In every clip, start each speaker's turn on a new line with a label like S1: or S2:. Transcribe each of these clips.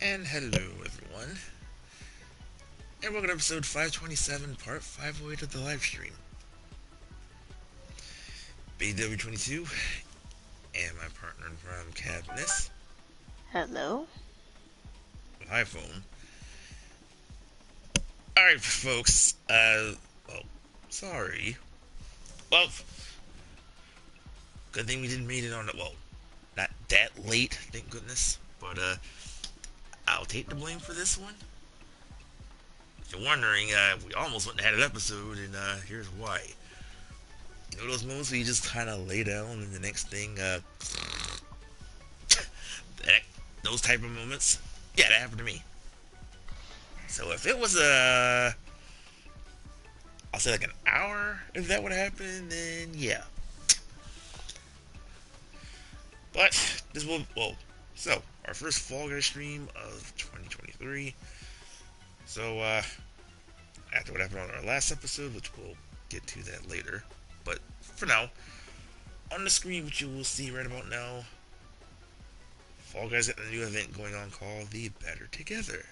S1: And hello, everyone, and welcome to episode 527, part 508 of the live stream. BigDW22 and my partner from Cabbitness.
S2: Hello.
S1: iPhone. Alright, folks, well, sorry. Well, good thing we didn't meet it on the, well, not that late, thank goodness, but, I'll take the blame for this one. If you're wondering, we almost went and had an episode, and, here's why. You know those moments where you just kind of lay down and the next thing, those type of moments? Yeah, that happened to me. So if it was I'll say like an hour, if that would happen, then yeah. But this will, well, so our first Fall Guys stream of 2023. So after what happened on our last episode, which we'll get to that later. But for now, on the screen, which you will see right about now, Fall Guys got a new event going on called the Better Together.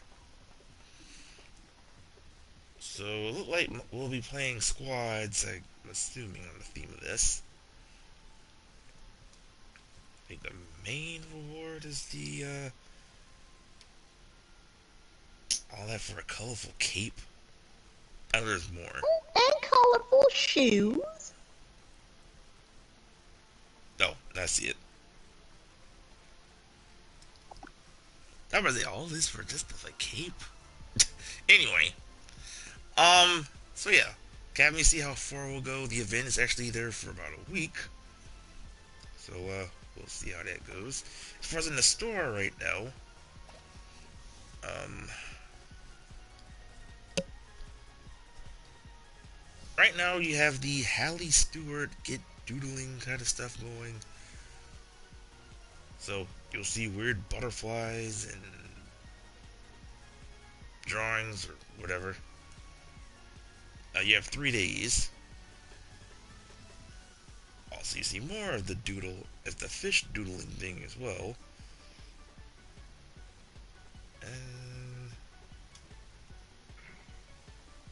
S1: So it looks like we'll be playing squads, I'm assuming, on the theme of this. I think the main reward is the, all that for a colorful cape. I know there's more.
S2: And colorful shoes.
S1: Oh, I see it. I was all this for just a cape. Anyway, so yeah, can we see how far we'll go? The event is actually there for about a week, so we'll see how that goes. As far as in the store right now, right now you have the Hallie Stewart get doodling kind of stuff going. So you'll see weird butterflies and drawings or whatever. You have 3 days. Also, you see more of the doodle as the fish doodling thing as well. And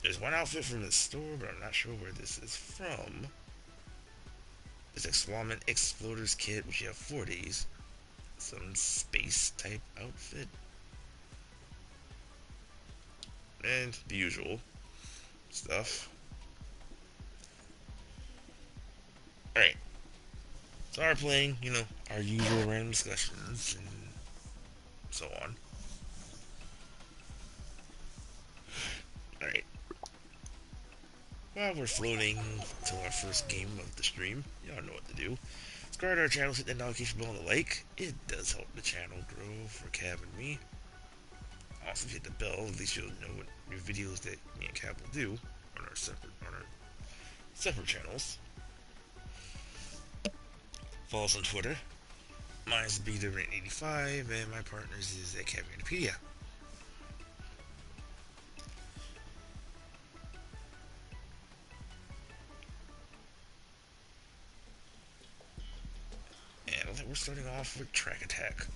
S1: there's one outfit from the store, but I'm not sure where this is from. It's a Swamman Exploders kit, which you have 4 days. Some space type outfit. And the usual stuff. Alright. So we're playing, you know, our usual random discussions and so on. Alright. While we're floating to our first game of the stream, y'all know what to do. Subscribe to our channel, hit that notification bell and the like. It does help the channel grow for Cab and me. Also, hit the bell, at least you'll know what new videos that me and Cab will do on our separate channels. Follow us on Twitter. Mine's BigDW2285, and my partner's is at Cabbitness1983. And I think we're starting off with Track Attack.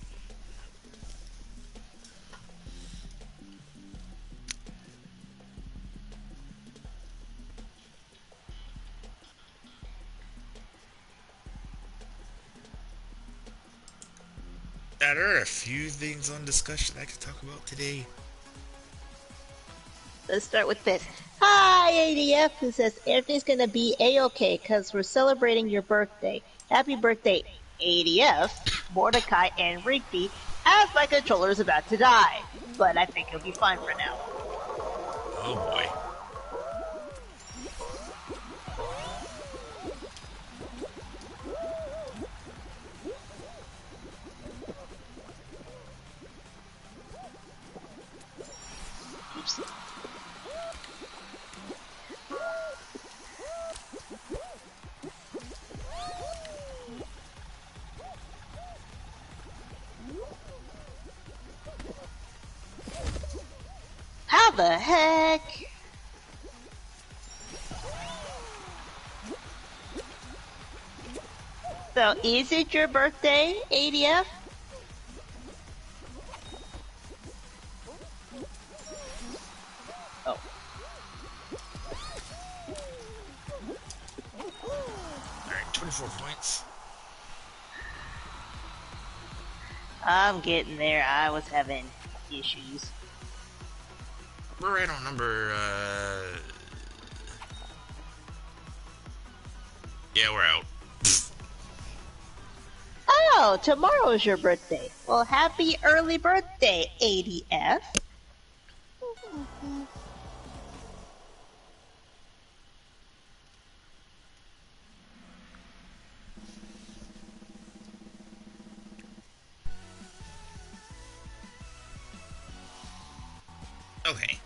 S1: Now, there are a few things on discussion I could talk about today.
S2: Let's start with this. Hi, ADF, who says everything's gonna be A-okay because we're celebrating your birthday. Happy birthday, ADF, Mordecai, and Rigby, as my controller is about to die. But I think it'll be fine for now.
S1: Oh boy.
S2: How the heck? So, is it your birthday, ADF? Oh.
S1: Alright, 24 points.
S2: I'm getting there. I was having issues.
S1: We're right on number, yeah, we're out.
S2: Oh, tomorrow's your birthday. Well, happy early birthday, ADF.
S1: Okay,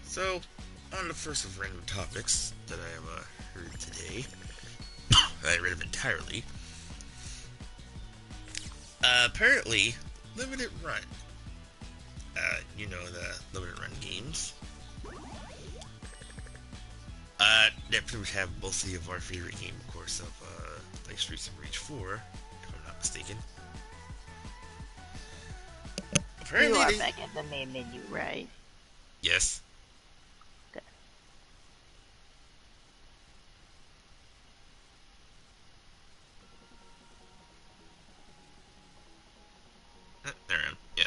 S1: so on the first of random topics that I have heard today, that I read them entirely. Apparently, limited run. You know, the limited run games. That pretty much have mostly of our favorite game, of course, of like Streets of Rage 4, if I'm not mistaken. Apparently,
S2: You are back at the main menu, right?
S1: Yes.
S2: Good.
S1: There I am. Yeah.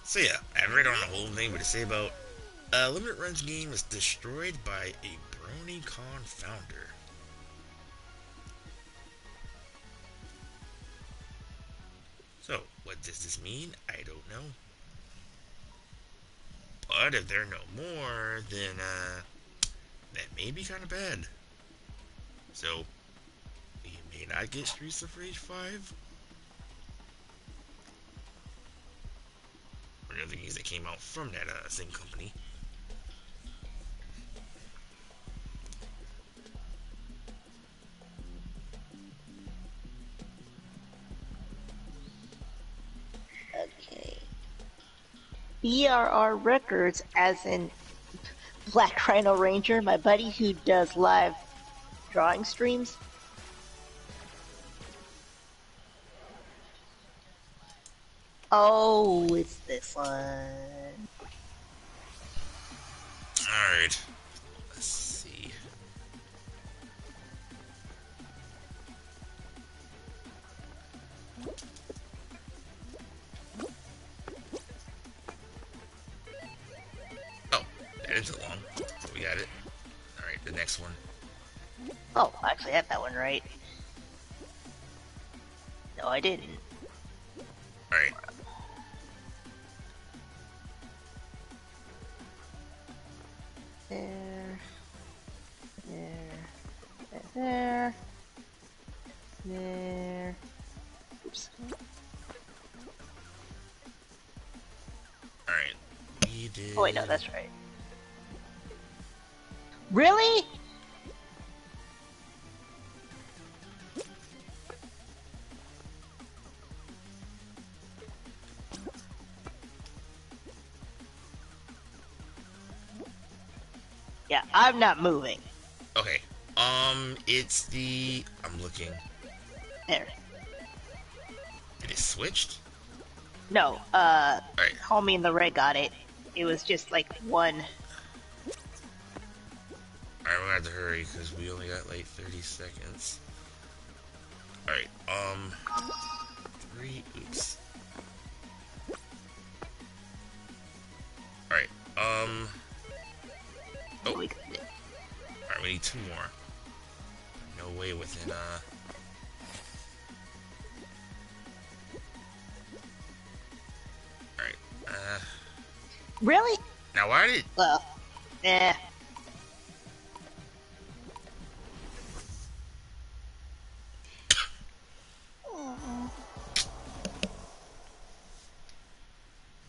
S1: So yeah, I haven't read on the whole thing, but to say about Limited Runs game is destroyed by a BronyCon founder. So, what does this mean? I don't know. But if there are no more, then that may be kind of bad. So, we may not get Streets of Rage 5. Or the other games that came out from that same company.
S2: Okay. BRR Records, as in Black Rhino Ranger, my buddy who does live drawing streams. Oh, it's this one.
S1: Alright. Let's see. Oh, that isn't long. So we got it. Alright, the next one.
S2: Oh, I actually had that one right. No, I didn't.
S1: Alright.
S2: There. There. There. There. Oops.
S1: Alright. We did...
S2: Oh wait, no, that's right. Really? Yeah, I'm not moving.
S1: Okay. It's the... I'm looking.
S2: There.
S1: Did it switched?
S2: No,
S1: Alright.
S2: homie in the red got it. It was just like one.
S1: Alright, we're gonna have to hurry because we only got like 30 seconds. Alright, 3, oops. Alright, oh.
S2: We got it.
S1: Alright, we need 2 more. No way within, Alright,
S2: Really?
S1: now why did...
S2: Well, eh.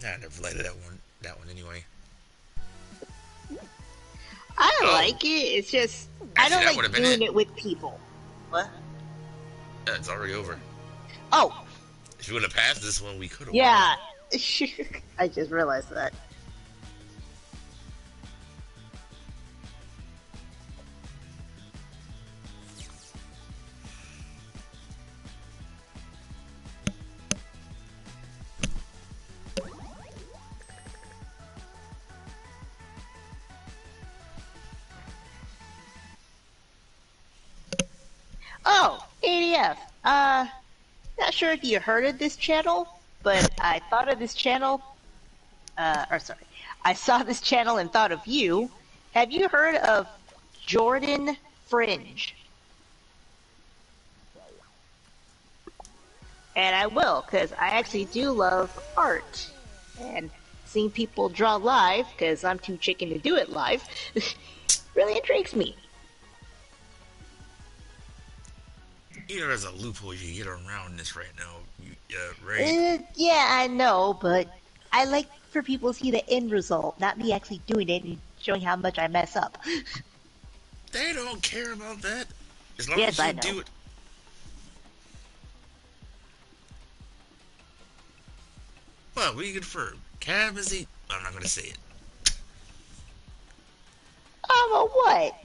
S1: Nah, I never liked that one anyway.
S2: I like it. It's just I
S1: Actually,
S2: don't
S1: that
S2: like
S1: would've been
S2: doing
S1: it.
S2: it with people. What?
S1: Yeah, it's already over.
S2: Oh,
S1: If you would have passed this one, we could have
S2: yeah.
S1: won.
S2: I just realized that. Oh, ADF. Not sure if you heard of this channel, but I thought of this channel. I saw this channel and thought of you. Have you heard of Jordan Fringe? And I will, because I actually do love art. And seeing people draw live, because I'm too chicken to do it live, really intrigues me.
S1: You know, there's a loophole you get around this right now, right?
S2: Yeah, I know, but I like for people to see the end result, not me actually doing it and showing how much I mess up.
S1: They don't care about that. As long
S2: Yes,
S1: as
S2: I
S1: you
S2: know.
S1: do it. Well, we confirm. Cab is a. I'm not gonna say it.
S2: Oh, well, what?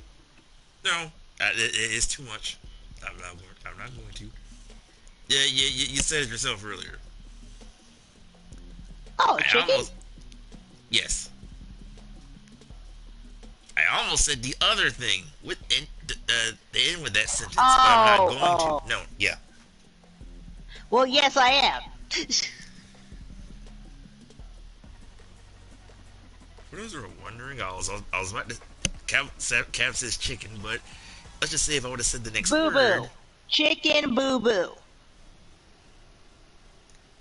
S1: No, it's too much. I'm not going to. Yeah, you said it yourself earlier.
S2: Oh,
S1: I
S2: chicken?
S1: almost. Yes. I almost said the other thing with the end with that sentence, but I'm not
S2: Oh,
S1: going to.
S2: oh.
S1: No, yeah.
S2: Well, yes, I am.
S1: For those who are wondering, I was about to. Cab says chicken, but let's just say if I would have said the next
S2: Boo
S1: word,
S2: boo. Chicken boo boo.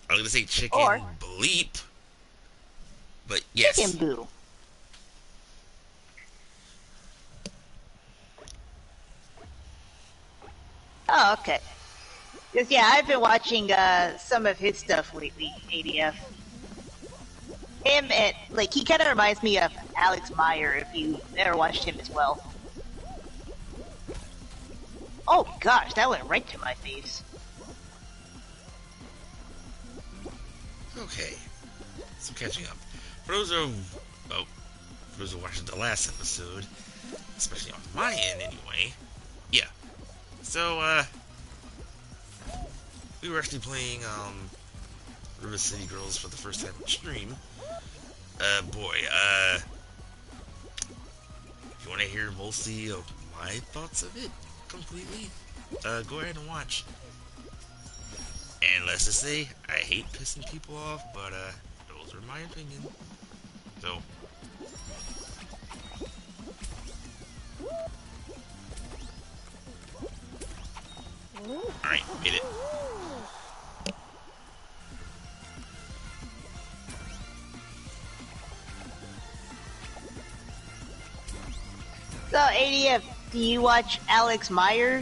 S1: I was gonna say chicken
S2: Or
S1: bleep, but
S2: chicken
S1: yes.
S2: boo. Oh, okay. Because, yeah, I've been watching some of his stuff lately, ADF. Him and, like, he kind of reminds me of Alex Meyer, if you ever watched him as well. Oh, gosh, that went right to my face.
S1: Okay, so catching up. For those who, oh, for those who watched the last episode, especially on my end anyway, yeah. So, we were actually playing, River City Girls for the first time on stream. Boy, if you want to hear mostly of my thoughts of it completely, go ahead and watch. And let's just say, I hate pissing people off, but, those are my opinions. So, alright, hit it.
S2: So, ADF, do you watch Alex Meyer?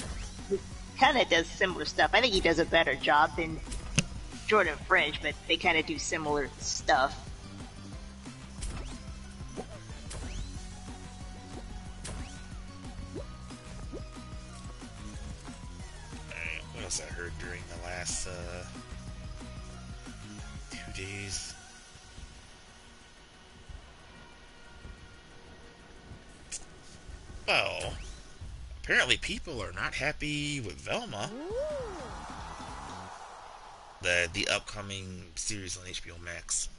S2: Who kind of does similar stuff. I think he does a better job than Jordan Fringe, but they kind of do similar stuff.
S1: Alright, what else I heard during the last, 2 days? Well, apparently people are not happy with Velma, the upcoming series on HBO Max.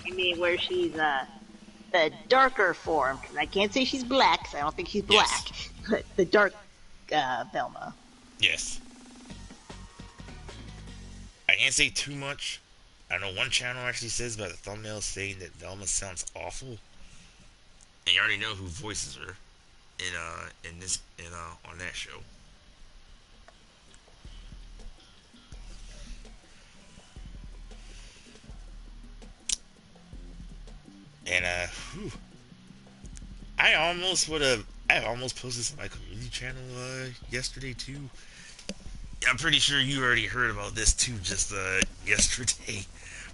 S2: You mean where she's the darker form? Because I can't say she's black, because I don't think she's black.
S1: Yes.
S2: But the dark Velma.
S1: Yes. I can't say too much. I know one channel actually says by the thumbnail saying that Velma sounds awful. And you already know who voices her on that show. And whew, I almost posted this on my community channel yesterday too. I'm pretty sure you already heard about this too just yesterday.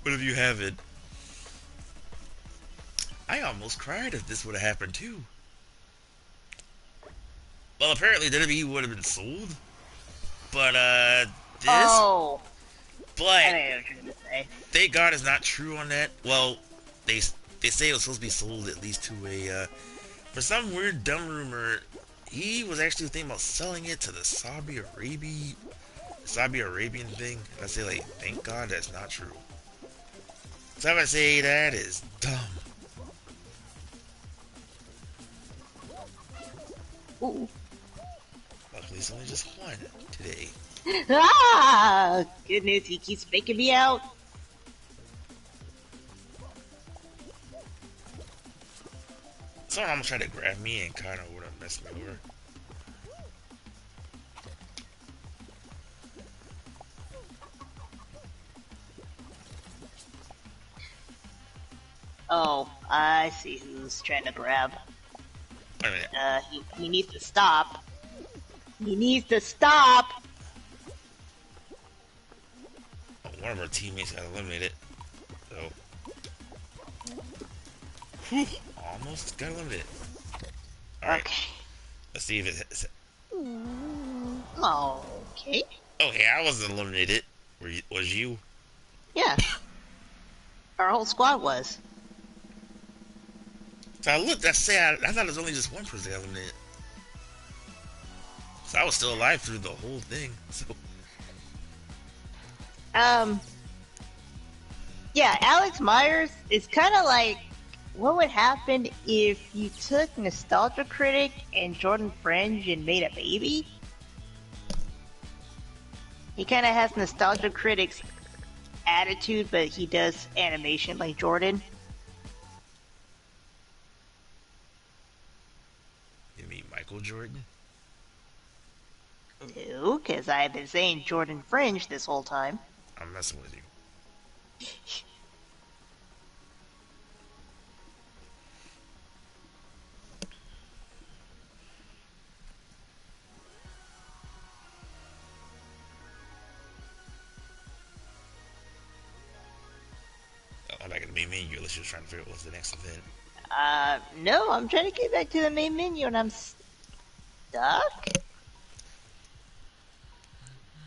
S1: But if you haven't, I almost cried if this would have happened too. Well, apparently WWE would have been sold, but this.
S2: Oh,
S1: But
S2: I know what you're trying to say.
S1: thank God it's not true on that. Well, they say it was supposed to be sold at least to a for some weird dumb rumor. He was actually thinking about selling it to the Saudi Arabian thing. And I say, like, thank God that's not true. So I would say that is dumb.
S2: Ooh.
S1: Luckily, it's only just one today.
S2: Ah! Goodness, he keeps faking me out.
S1: Someone almost tried to grab me and kind of would have messed me over.
S2: Oh, I see who's trying to grab.
S1: Wait a minute.
S2: He needs to stop. He needs to stop!
S1: Oh, one of our teammates got eliminated. So. Whew, almost got eliminated. Alright.
S2: Okay.
S1: Let's see if it.
S2: Okay.
S1: Okay, I wasn't eliminated. Was you?
S2: Yeah. Our whole squad was.
S1: So I looked, I said, I thought it was only just one person that got eliminated. So I was still alive through the whole thing. So.
S2: Yeah, Alex Myers is kind of like what would happen if you took Nostalgia Critic and Jordan Fringe and made a baby? He kind of has Nostalgia Critic's attitude, but he does animation like Jordan.
S1: You mean Michael Jordan?
S2: No, because I've been saying Jordan Fringe this whole time.
S1: I'm messing with you. I'm back in the main menu. Unless you're trying to figure out what's the next event.
S2: No, I'm trying to get back to the main menu and I'm stuck.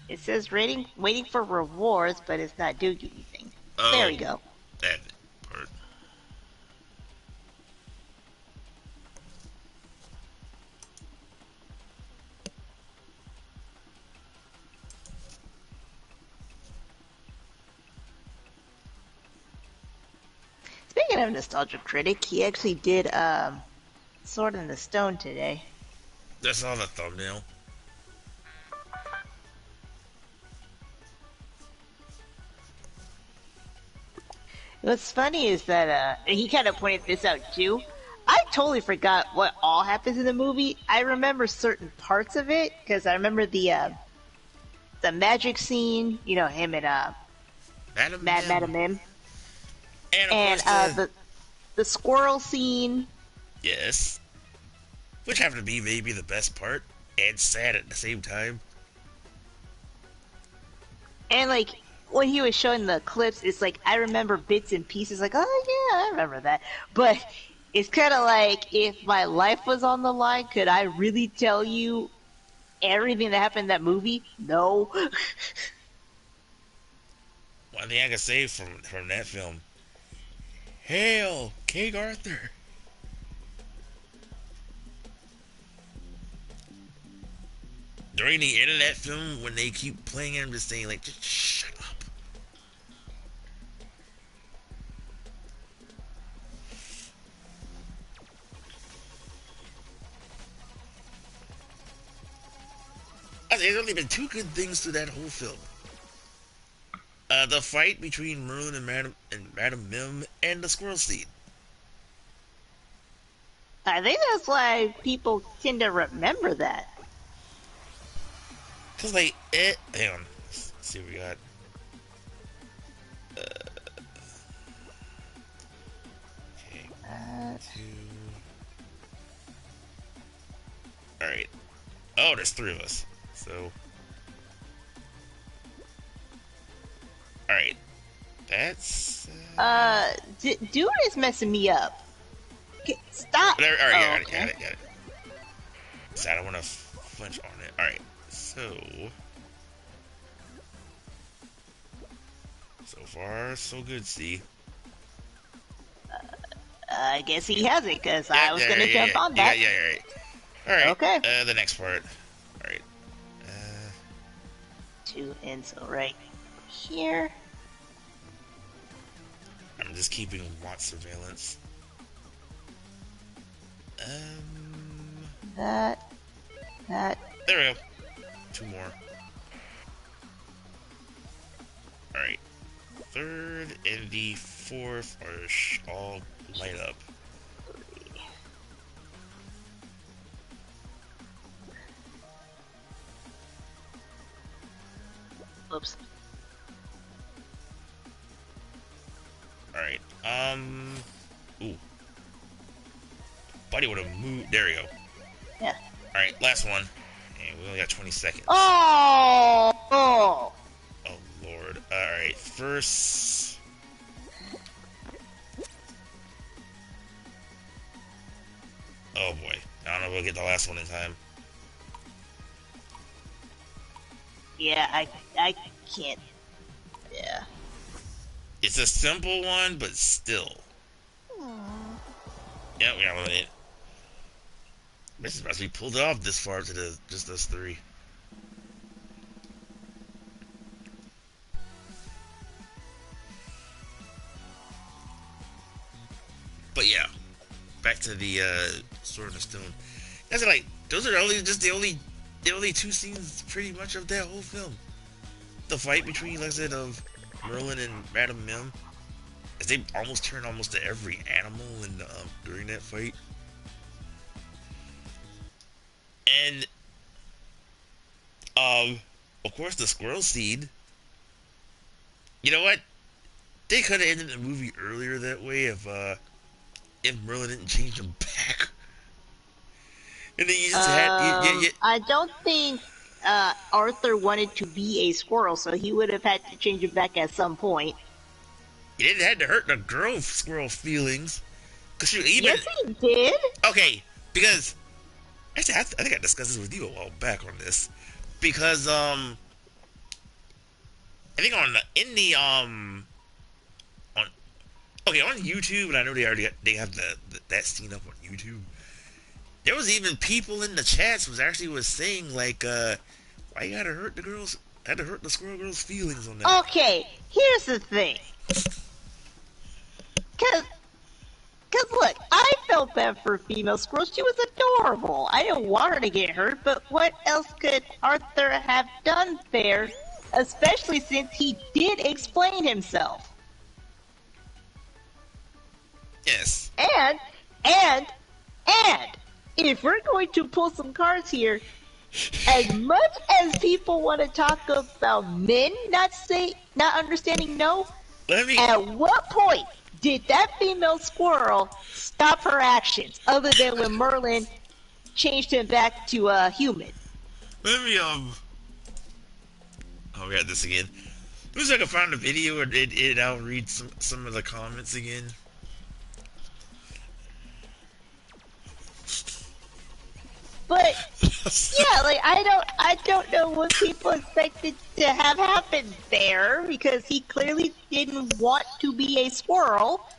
S2: It says waiting for rewards, but it's not doing anything.
S1: Oh,
S2: there we go.
S1: That part.
S2: Speaking of Nostalgia Critic, he actually did Sword in the Stone today.
S1: That's all the thumbnail.
S2: What's funny is that he kind of pointed this out too. I totally forgot what all happens in the movie. I remember certain parts of it because I remember the magic scene. You know, him and Madam Mim.
S1: And of course
S2: the squirrel scene.
S1: Yes. Which happened to be maybe the best part and sad at the same time.
S2: And like when he was showing the clips, it's like I remember bits and pieces. Like, oh yeah, I remember that. But it's kind of like if my life was on the line, could I really tell you everything that happened in that movie? No.
S1: One thing I can say from that film: Hail, King Arthur. During the end of that film, when they keep playing it, I'm just saying, like, just shut up. There's only been two good things to that whole film. The fight between Merlin and Madam Mim and the squirrel scene.
S2: I think that's why people tend to remember that.
S1: Cause like hang on, let's see what we got. Okay, two. All right. Oh, there's three of us. So. All right. That's.
S2: Dude is messing me up. Stop.
S1: All right,
S2: okay.
S1: got it. So I don't want to flinch on it. All right. So far, so good, see.
S2: I guess he has it, because I was going to jump on that.
S1: Yeah, right. Alright,
S2: okay.
S1: The next part. Alright.
S2: Two, and so right here.
S1: I'm just keeping watch surveillance.
S2: That. That.
S1: There we go. 2 more. Alright. 3rd and the 4th are all light up.
S2: Oops.
S1: Alright. Ooh. Buddy would have moved. There we go.
S2: Yeah.
S1: Alright, last one. And we only got 20 seconds.
S2: Oh! Oh!
S1: Oh, Lord. Alright, first... Oh, boy. I don't know if we'll get the last one in time.
S2: Yeah, I can't. Yeah.
S1: It's a simple one, but still. Yeah, we got it. This is about to be pulled off this far to just us 3. But yeah, back to the Sword and Stone. That's like those are the only 2 scenes pretty much of that whole film. The fight between, like I said, of Merlin and Madame Mim, as they almost turn almost to every animal in during that fight. And of course the squirrel seed. You know what? They could have ended the movie earlier that way if Merlin didn't change them back. And then you just
S2: I don't think Arthur wanted to be a squirrel, so he would have had to change it back at some point.
S1: You didn't have to hurt the girl squirrel feelings. Cause you even
S2: yes, he did.
S1: Okay, because actually I think I discussed this with you a while back on this. Because I think on YouTube, and I know they have that scene up on YouTube. There was even people in the chats was saying like, why you had to hurt the squirrel girl's feelings on that?
S2: Okay, here's the thing. Cause look, I felt bad for a female squirrel. She was adorable. I didn't want her to get hurt, but what else could Arthur have done there? Especially since he did explain himself.
S1: Yes.
S2: And if we're going to pull some cards here, as much as people want to talk about men not understanding no, at what point did that female squirrel stop her actions, other than when Merlin changed him back to a human?
S1: Let me oh, we got this again. It was like I found a video and I'll read some of the comments again.
S2: But yeah, like I don't know what people expected to have happened there, because he clearly didn't want to be a squirrel.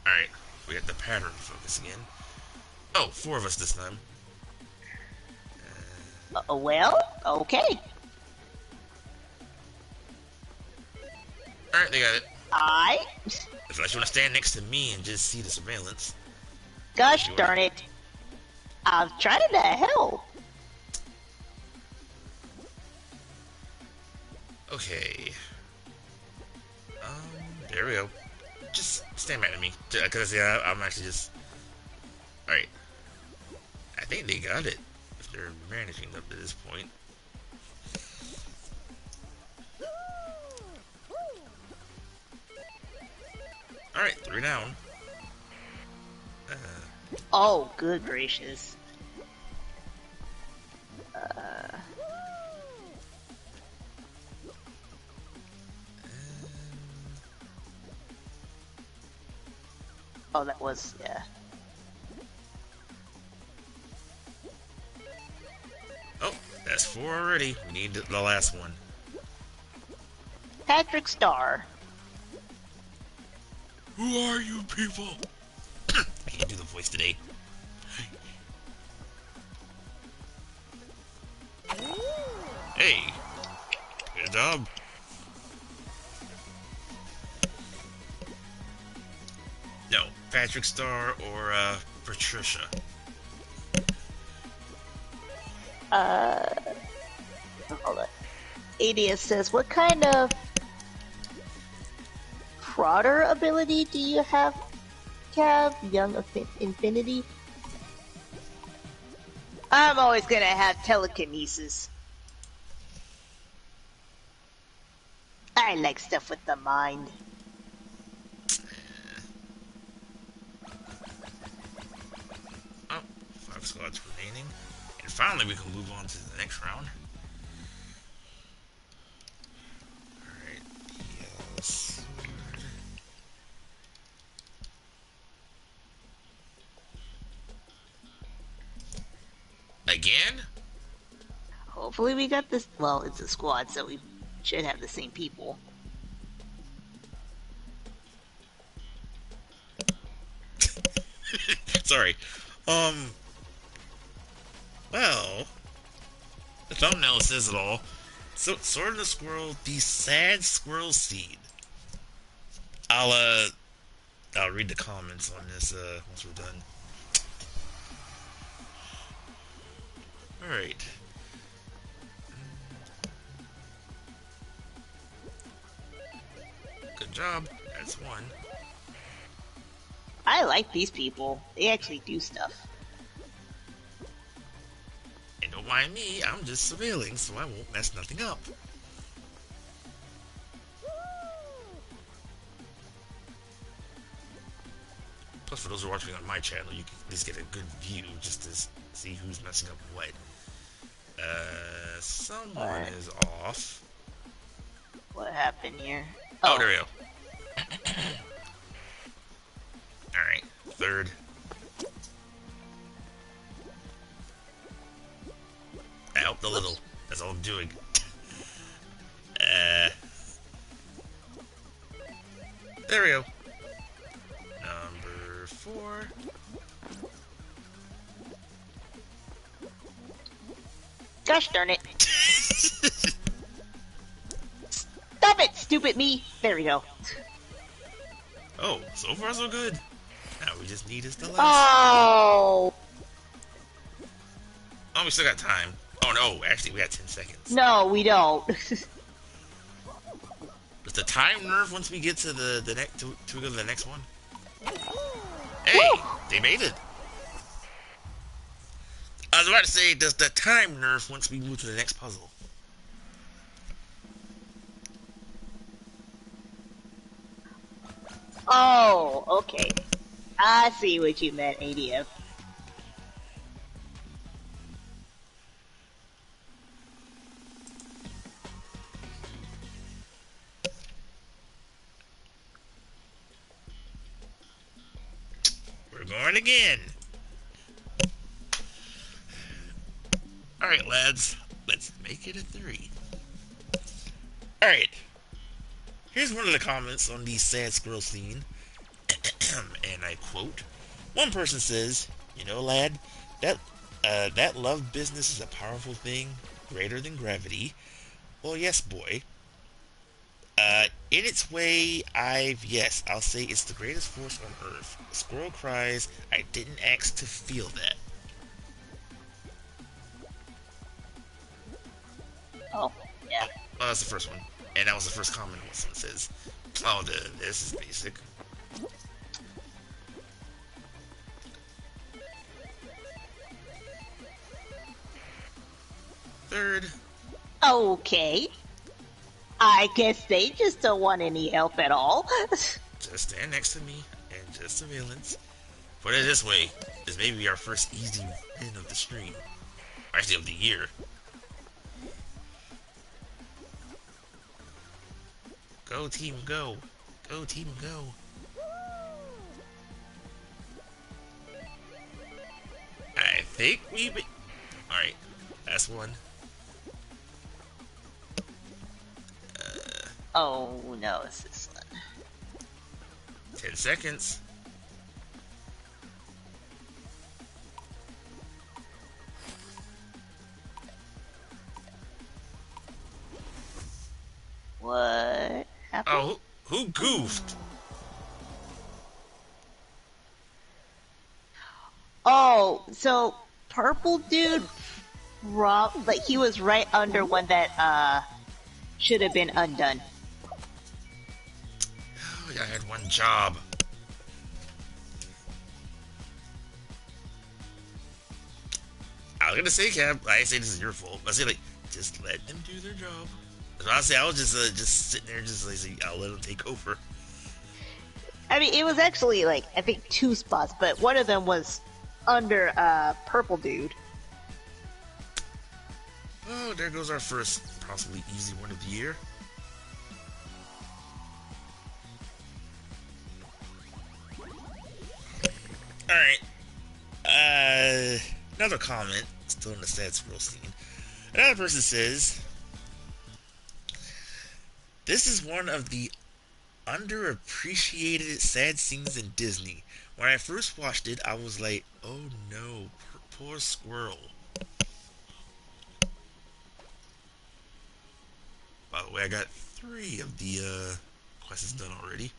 S1: Alright, we got the pattern focus again. Oh, 4 of us this time.
S2: Well, okay.
S1: Alright, they got it.
S2: If
S1: you want to stand next to me and just see the surveillance.
S2: Gosh darn it. I was trying to help.
S1: Okay. There we go. Just stand back to me. Because, yeah, I'm actually just... Alright. I think they got it. If they're managing up to this point. Alright, 3 down.
S2: Oh, good gracious. Oh, that was, yeah.
S1: Oh, that's 4 already. We need the last one.
S2: Patrick Star.
S1: Who are you people? I can't do the voice today. Hey, good job. No, Patrick Star or Patricia.
S2: Uh, hold on. ADS says, what kind of prodder ability do you have, Cav? Young Infinity? I'm always gonna have telekinesis. I like stuff with the mind.
S1: Oh, 5 squads remaining. And finally we can move on to the next round. Alright, yes. Again?
S2: Hopefully we got this. Well, it's a squad, so we should have the same people.
S1: Sorry. Well, the thumbnail says it all. So, Sword of the Squirrel, the Sad Squirrel Seed. I'll read the comments on this, once we're done. Alright. Good job. That's one.
S2: I like these people. They actually do stuff.
S1: And don't mind me, I'm just surveilling, so I won't mess nothing up. Plus, for those who are watching on my channel, you can at least get a good view just to see who's messing up what. Someone is off.
S2: What happened here?
S1: Oh, there we go. Alright, third. I helped a little. That's all I'm doing. There we go. Number 4.
S2: Gosh darn it. Stop it, stupid me. There we go.
S1: Oh, so far so good. Now we just need is the last.
S2: Oh.
S1: Oh, we still got time. Oh no, actually we got 10 seconds.
S2: No, we don't.
S1: Does the time nerf once we get to the next to we go to the next one? Hey,
S2: Woo!
S1: they made it. I was about to say, does the time nerf once we move to the next puzzle?
S2: Oh, okay. I see what you meant, ADF.
S1: We're going again. Alright, lads. Let's make it a 3. Alright. Here's one of the comments on the sad squirrel scene. And I quote, one person says, you know, lad, that love business is a powerful thing, greater than gravity. Well, yes, boy. In its way, I'll say it's the greatest force on Earth. A squirrel cries, I didn't ask to feel that.
S2: Oh, yeah.
S1: Oh, that's the first one. And that was the first comment when someone says, oh, this is basic. Third.
S2: Okay. I guess they just don't want any help at all.
S1: Just stand next to me and just surveillance. Put it this way, this may be our first easy win of the stream. Actually, of the year. Go team, go. Go team, go. I think we be... Alright, last one.
S2: Oh no, it's this one.
S1: 10 seconds.
S2: What happened?
S1: Oh, who goofed?
S2: Oh, so purple dude like he was right under one that should have been undone.
S1: Oh, I had one job. I was gonna say, Cab. I didn't say this is your fault. I say like, just let them do their job. Honestly, I was just sitting there, just like, I'll let them take over.
S2: I mean, it was actually like I think 2 spots, but one of them was under Purple Dude.
S1: Oh, there goes our first possibly easy one of the year. Alright. Another comment, still in the sad scroll scene. Another person says, this is one of the underappreciated sad scenes in Disney. When I first watched it, I was like, oh no, poor squirrel. By the way, I got 3 of the quests done already,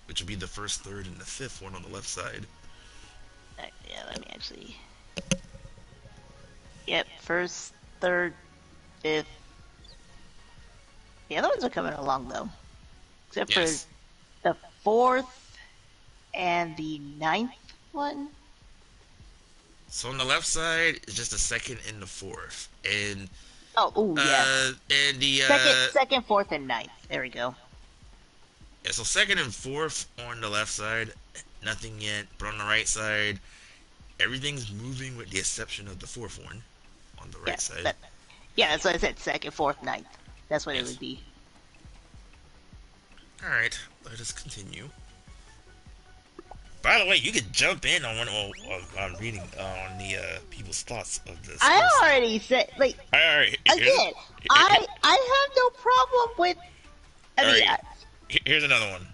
S1: which will be the first, third, and the 5th one on the left side.
S2: Yeah, let me actually. Yep, first, third, 5th. The other ones are coming along though, except for the 4th and the 9th one.
S1: So on the left side is just the 2nd and the 4th, and
S2: yeah,
S1: and the
S2: second, 4th, and 9th. There we go.
S1: Yeah, so 2nd and 4th on the left side, nothing yet. But on the right side, everything's moving with the exception of the 4th one on the right side.
S2: Yeah, that's what I said. 2nd, 4th, 9th. That's what it would be.
S1: Alright, let us continue. By the way, you could jump in on on reading on the people's thoughts of this.
S2: I already said, like,
S1: Alright,
S2: again, I have no problem with.
S1: Here's another one.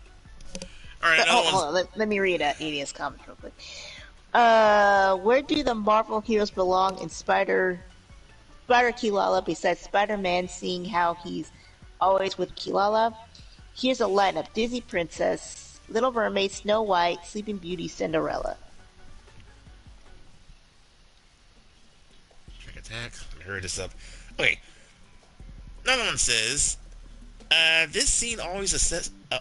S1: Alright,
S2: hold on, let me read ADS comments real quick. Where do the Marvel heroes belong in Spider Kilala besides Spider-Man, seeing how he's always with Kilala? Here's a lineup: Disney Princess, Little Mermaid, Snow White, Sleeping Beauty, Cinderella.
S1: Check attack. Let me hurry this up. Okay. Another one says, this scene always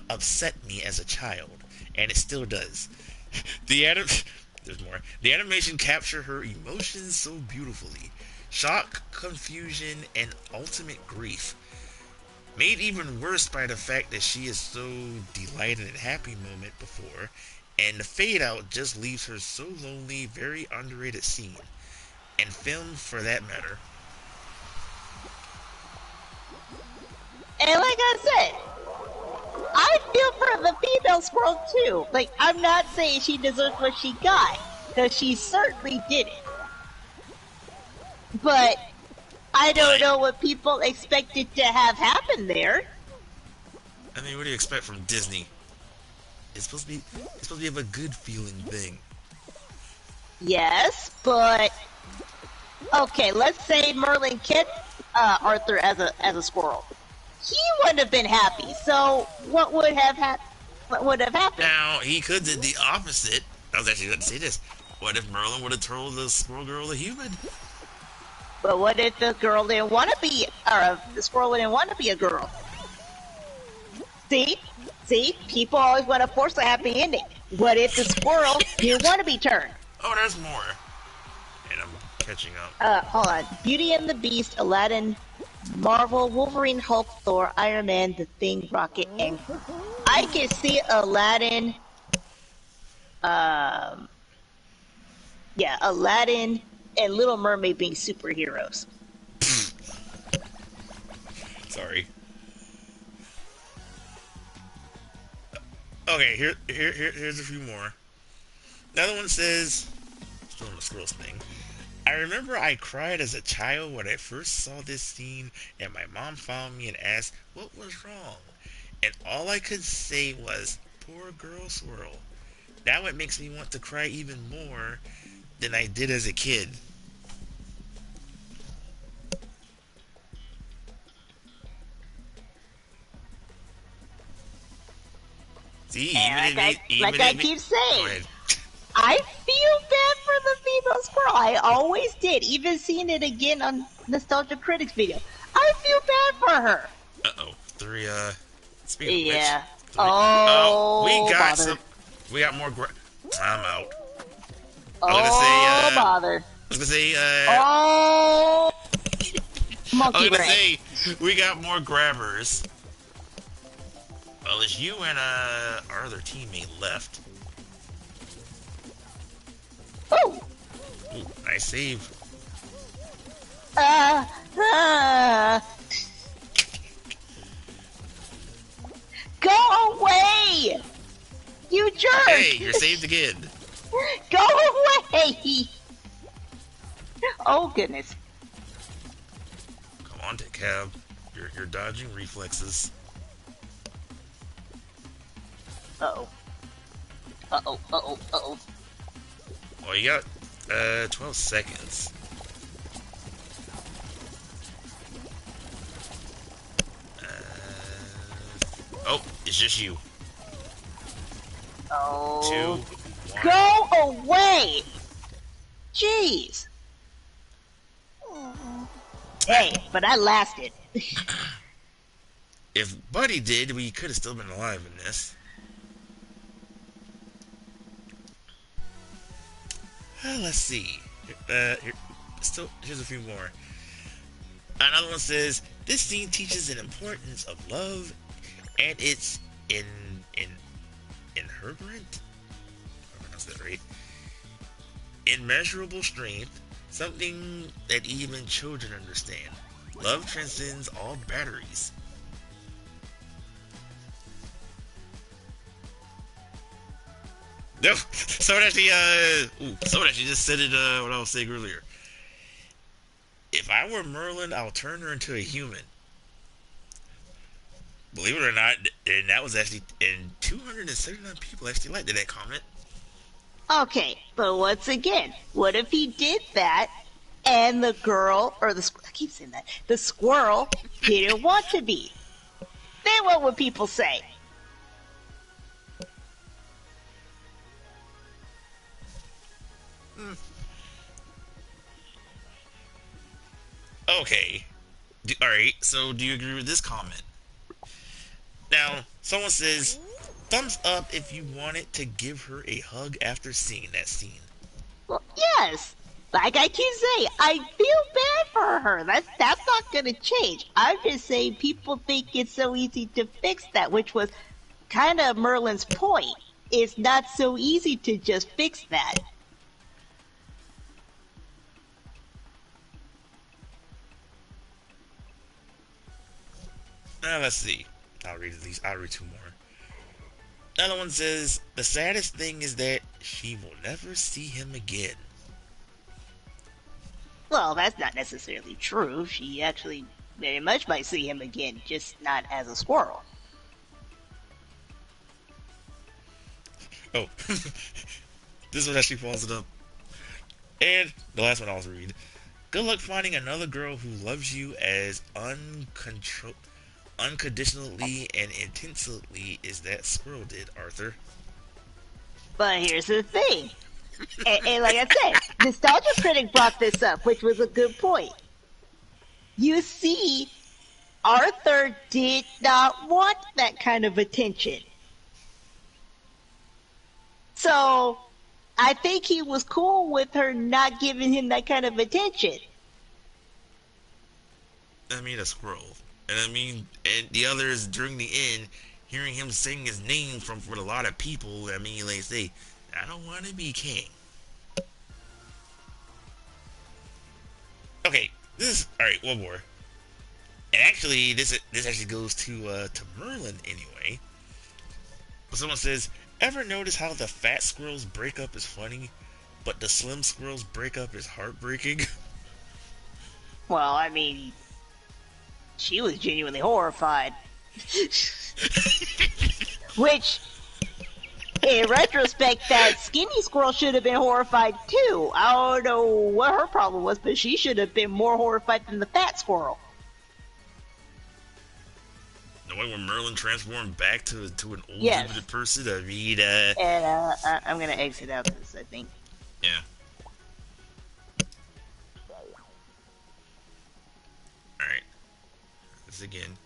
S1: upset me as a child, and it still does. There's more. The animation captured her emotions so beautifully. Shock, confusion, and ultimate grief. Made even worse by the fact that she is so delighted and happy moment before, and the fade out just leaves her so lonely. Very underrated scene. And film for that matter.
S2: And like I said, I feel for the female squirrel too. Like, I'm not saying she deserves what she got, because she certainly didn't. But I don't know what people expected to have happen there.
S1: I mean, what do you expect from Disney? It's supposed to be of a good feeling thing.
S2: Yes, but okay, let's say Merlin kept Arthur as a squirrel. He wouldn't have been happy. So what would have happened? What would have happened?
S1: Now he could do the opposite. I was actually going to say this. What if Merlin would have told the squirrel girl a human?
S2: But what if the girl didn't want to be, or the squirrel didn't want to be a girl? See, people always want to force a happy ending. What if the squirrel didn't want to be turned?
S1: Oh, there's more. And I'm catching up.
S2: Hold on. Beauty and the Beast, Aladdin, Marvel, Wolverine, Hulk, Thor, Iron Man, The Thing, Rocket, and I can see Aladdin. Aladdin and Little Mermaid being superheroes.
S1: Sorry. Okay, here's a few more. Another one says, still on the scrolls thing. I remember I cried as a child when I first saw this scene, and my mom found me and asked what was wrong, and all I could say was, "Poor girl squirrel." Now it makes me want to cry even more than I did as a kid. See,
S2: I keep saying, I feel bad for the a squirrel. I always did. Even seeing it again on Nostalgia Critics video. I feel bad for her.
S1: Uh-oh. Three, speaking of which...
S2: Yeah.
S1: Three... Oh,
S2: Oh, bother.
S1: We got more I'm out.
S2: Oh, bother.
S1: I was gonna say,
S2: Oh, monkey
S1: I was gonna
S2: brain.
S1: say, we got more grabbers. Well, it's you and, our other teammate left.
S2: Oh.
S1: Ooh, nice save.
S2: Go away! You jerk!
S1: Hey, you're saved again.
S2: Go away! Oh, goodness.
S1: Come on, Cab. You're dodging reflexes.
S2: Uh-oh. Uh-oh, uh-oh, uh-oh.
S1: Well, you got, 12 seconds. Oh, it's just you.
S2: Oh.
S1: 2, 1.
S2: Go away! Jeez. Hey, but I lasted.
S1: If Buddy did, we could have still been alive in this. Let's see. Here's a few more. Another one says, this scene teaches an importance of love and its inherent, I pronounce that right, immeasurable strength, something that even children understand. Love transcends all batteries. No, someone actually just said it, what I was saying earlier. If I were Merlin, I'll turn her into a human. Believe it or not, and that was actually, and 279 people actually liked that comment.
S2: Okay, but once again, what if he did that and the girl, or I keep saying that, the squirrel didn't want to be? Then what would people say?
S1: Okay. Alright, so do you agree with this comment? Now, someone says, thumbs up if you wanted to give her a hug after seeing that scene.
S2: Well, yes. Like I keep saying, I feel bad for her. That's not gonna change. I'm just saying people think it's so easy to fix that, which was kind of Merlin's point. It's not so easy to just fix that.
S1: Now, let's see. I'll read two more. Another one says, the saddest thing is that she will never see him again.
S2: Well, that's not necessarily true. She actually very much might see him again, just not as a squirrel.
S1: Oh. This one actually follows it up. And the last one I'll read. Good luck finding another girl who loves you as unconditionally and intensely as that squirrel did, Arthur.
S2: But here's the thing. And like I said, Nostalgia Critic brought this up, which was a good point. You see, Arthur did not want that kind of attention. So, I think he was cool with her not giving him that kind of attention.
S1: I mean, a squirrel. And and the others during the end, hearing him sing his name for a lot of people, like say, I don't want to be king. Okay, alright, one more. And actually, this actually goes to Merlin anyway. But someone says, ever notice how the fat squirrel's breakup is funny, but the slim squirrel's breakup is heartbreaking?
S2: Well, I mean, she was genuinely horrified. Which, in retrospect, that skinny squirrel should have been horrified too. I don't know what her problem was, but she should have been more horrified than the fat squirrel.
S1: Knowing when Merlin transformed back to an old limited person,
S2: And I'm gonna exit out this, I think.
S1: Yeah. once again.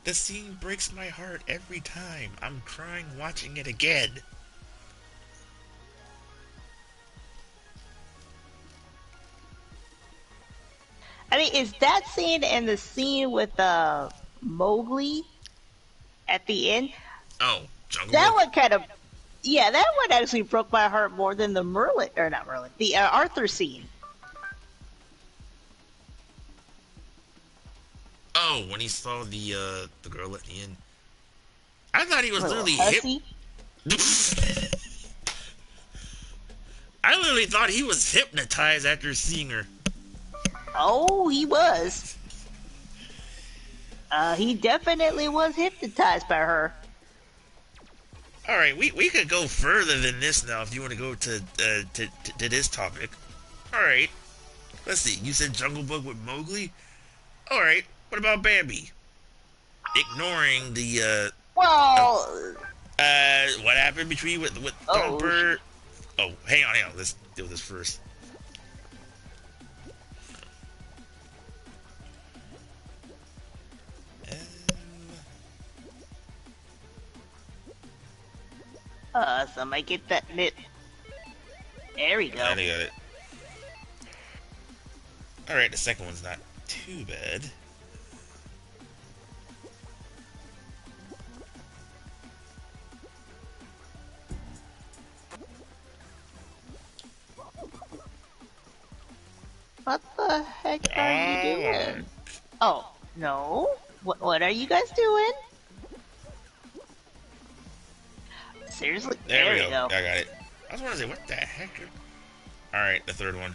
S1: The scene breaks my heart every time. I'm crying watching it again.
S2: I mean, is that scene and the scene with Mowgli at the end?
S1: Oh, Jungle
S2: That
S1: Book?
S2: one kind of, yeah, that one actually broke my heart more than the Merlin, or not Merlin, the Arthur scene.
S1: Oh, when he saw the girl at the end. I thought he was
S2: Little
S1: literally hip.
S2: hussy.
S1: I literally thought he was hypnotized after seeing her.
S2: Oh, he was. He definitely was hypnotized by her.
S1: All right, we could go further than this now if you want to go to this topic. All right, let's see. You said Jungle Book with Mowgli. All right, what about Bambi? Ignoring the
S2: Well,
S1: what happened between with
S2: oh,
S1: Thumper? Oh, hang on. Let's deal with this first.
S2: somebody get that nip. There we go.
S1: I got it. All right, the second one's not too bad.
S2: What the heck are you doing? Oh, no. What are you guys doing? Seriously?
S1: There we go. I got it. I was wondering, what the heck? All right, the third one.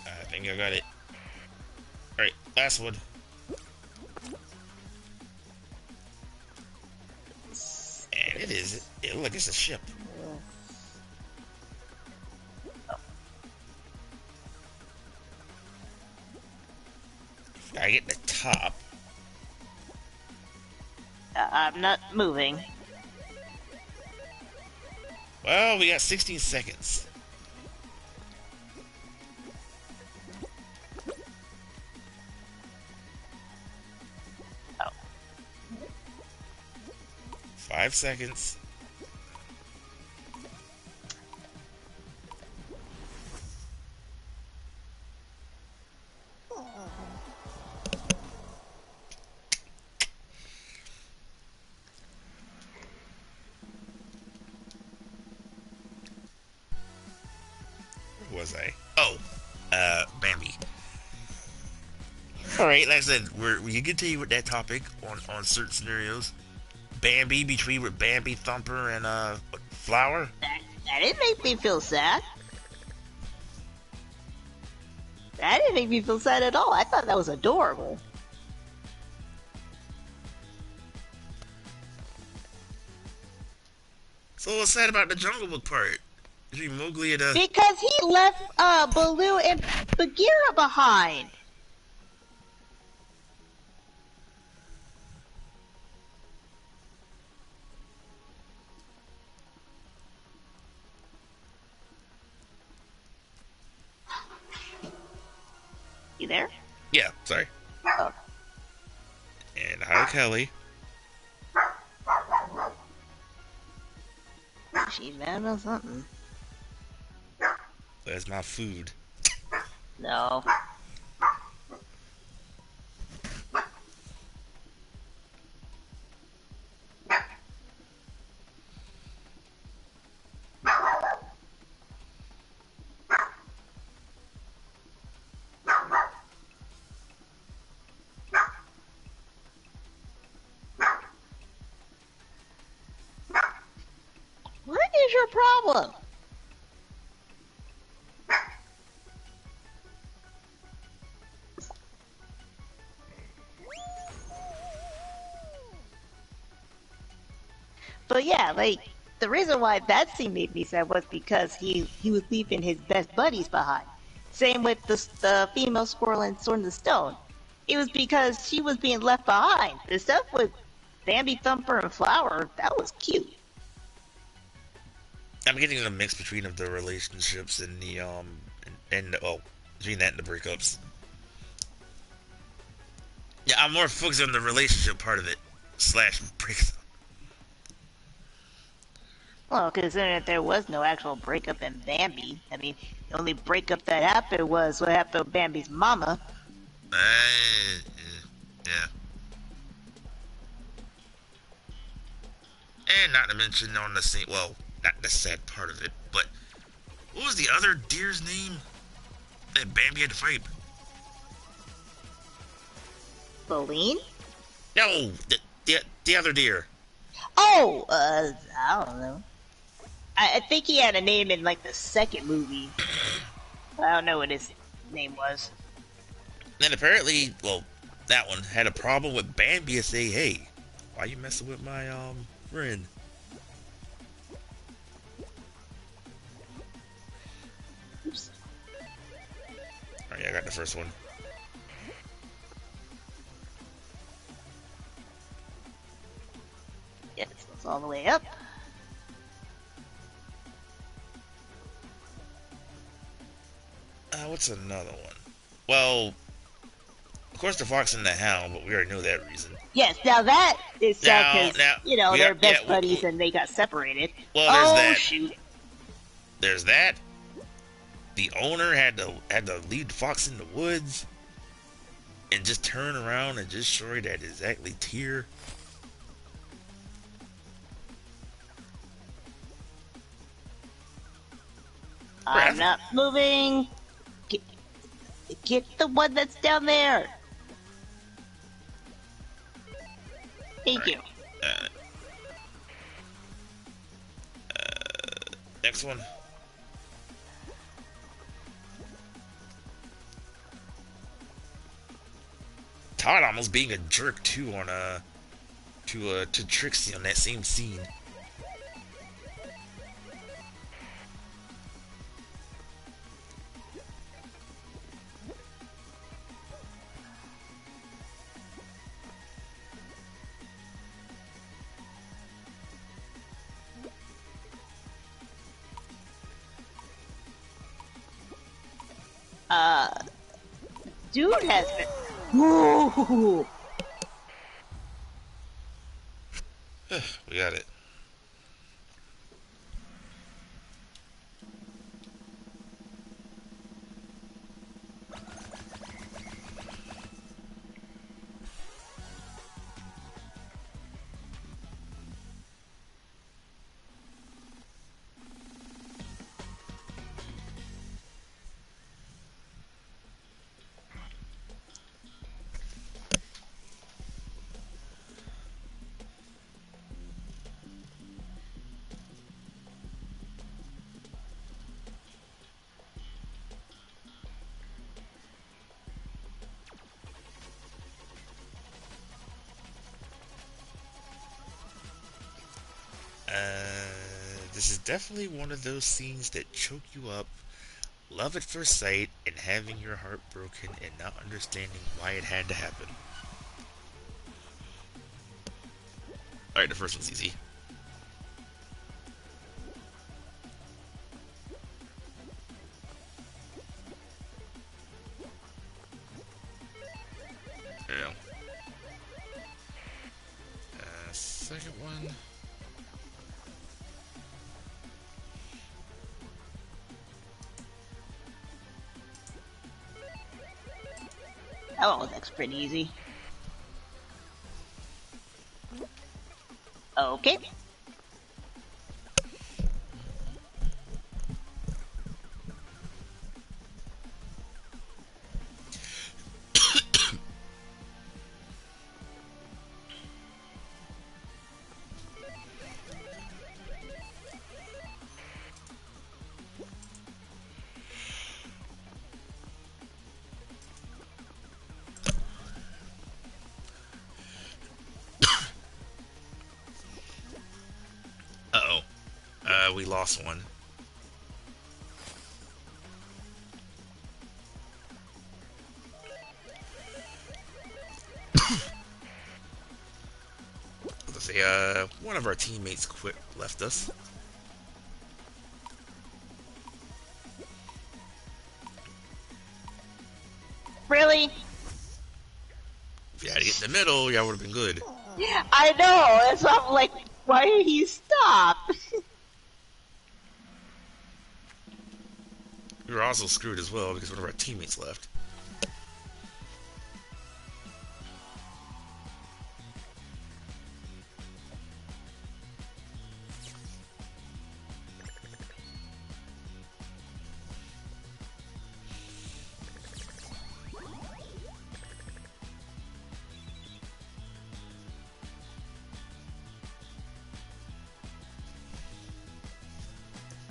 S1: I think I got it. All right, last one. And it is. It look, it's a ship. I get the top.
S2: I'm not moving.
S1: Well, we got 16 seconds.
S2: Oh.
S1: 5 seconds. Where was I? Oh, Bambi. Alright, like I said, we can continue with that topic on certain scenarios. Bambi between with Bambi, Thumper, and Flower.
S2: That didn't make me feel sad. That didn't make me feel sad at all. I thought that was adorable.
S1: So what's sad about the Jungle Book part? Between Mowgli and
S2: Because he left Baloo and Bagheera behind. You there?
S1: Yeah, sorry.
S2: Oh.
S1: And hi, Kelly.
S2: She's mad about something.
S1: That's my food.
S2: No. What is your problem? But yeah, like, The reason why that scene made me sad was because he was leaving his best buddies behind. Same with the female squirrel in Sword in the Stone. It was because she was being left behind. The stuff with Bambi, Thumper, and Flower, that was cute.
S1: I'm getting a mix between of the relationships and the between that and the breakups. Yeah, I'm more focused on the relationship part of it slash breakup.
S2: Well, considering that there was no actual breakup in Bambi, I mean, the only breakup that happened was what happened with Bambi's mama.
S1: Yeah. And not to mention on the same, well, not the sad part of it, but what was the other deer's name that Bambi had to fight?
S2: Boline?
S1: No, the other deer.
S2: Oh, I don't know. I think he had a name in like the second movie. I don't know what his name was.
S1: And apparently, well, that one had a problem with Bambi and say, "Hey, why you messing with my friend?"
S2: Oops.
S1: Alright, I got the first one.
S2: Yeah, this goes all the way up.
S1: What's another one? Well, of course, the Fox and the Hound, but we already know that reason.
S2: Yes, now that is sad because, you know, they're best
S1: yeah,
S2: buddies and they got separated.
S1: Well, there's that.
S2: Shoot.
S1: There's that. The owner had to lead the fox in the woods and just turn around and just destroy that exactly tear.
S2: I'm not moving. Get the one that's down there. Thank you.
S1: Next one. Todd almost being a jerk too on to Trixie on that same scene.
S2: Dude has been. Ooh.
S1: We got it. This is definitely one of those scenes that choke you up, love at first sight, and having your heart broken and not understanding why it had to happen. Alright, the first one's easy. There you go. Second one.
S2: That one looks pretty easy. Okay.
S1: we lost one. Let's say, one of our teammates left us.
S2: Really?
S1: If you had to get in the middle, y'all would have been good.
S2: I know. That's why I'm like, why did he stop?
S1: We were also screwed as well because one of our teammates left.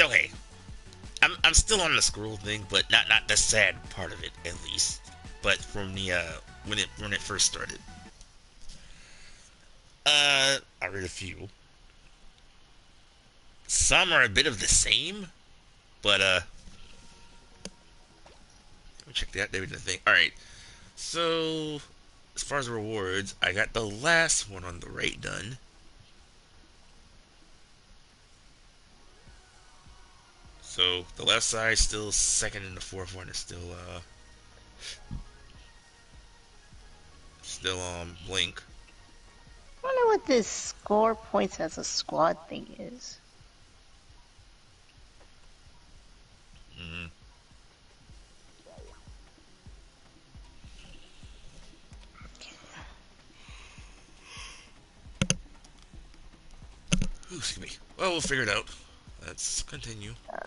S1: Okay, I'm still on the scroll thing, but not the sad part of it, at least. But from the when it first started. I read a few. Some are a bit of the same, but let me check that. There was the thing. All right. So as far as rewards, I got the last one on the right done. So the left side still second, and the fourth one is still Blink.
S2: I wonder what this score points as a squad thing is.
S1: Mm-hmm. Ooh, excuse me. Well, we'll figure it out. Let's continue.
S2: Okay.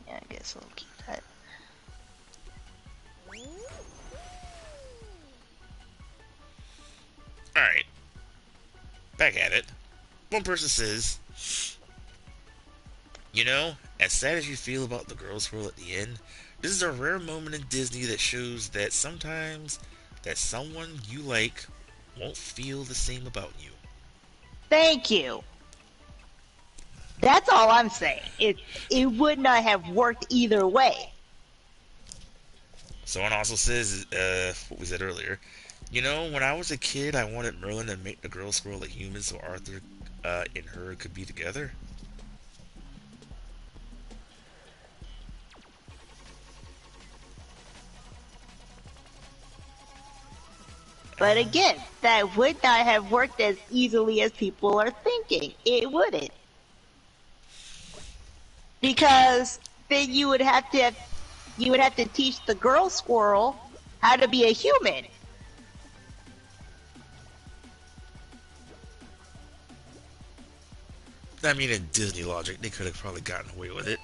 S2: Yeah, I guess we'll keep that.
S1: Alright. Back at it. One person says, you know, as sad as you feel about the girl swirl at the end, this is a rare moment in Disney that shows that sometimes that someone you like won't feel the same about you.
S2: Thank you. That's all I'm saying. It would not have worked either way.
S1: Someone also says, what we said earlier, you know, when I was a kid, I wanted Merlin to make the girl squirrel a human so Arthur and her could be together.
S2: But again, that would not have worked as easily as people are thinking. It wouldn't. Because then you would have to teach the girl squirrel how to be a human.
S1: I mean, in Disney logic, they could have probably gotten away with it.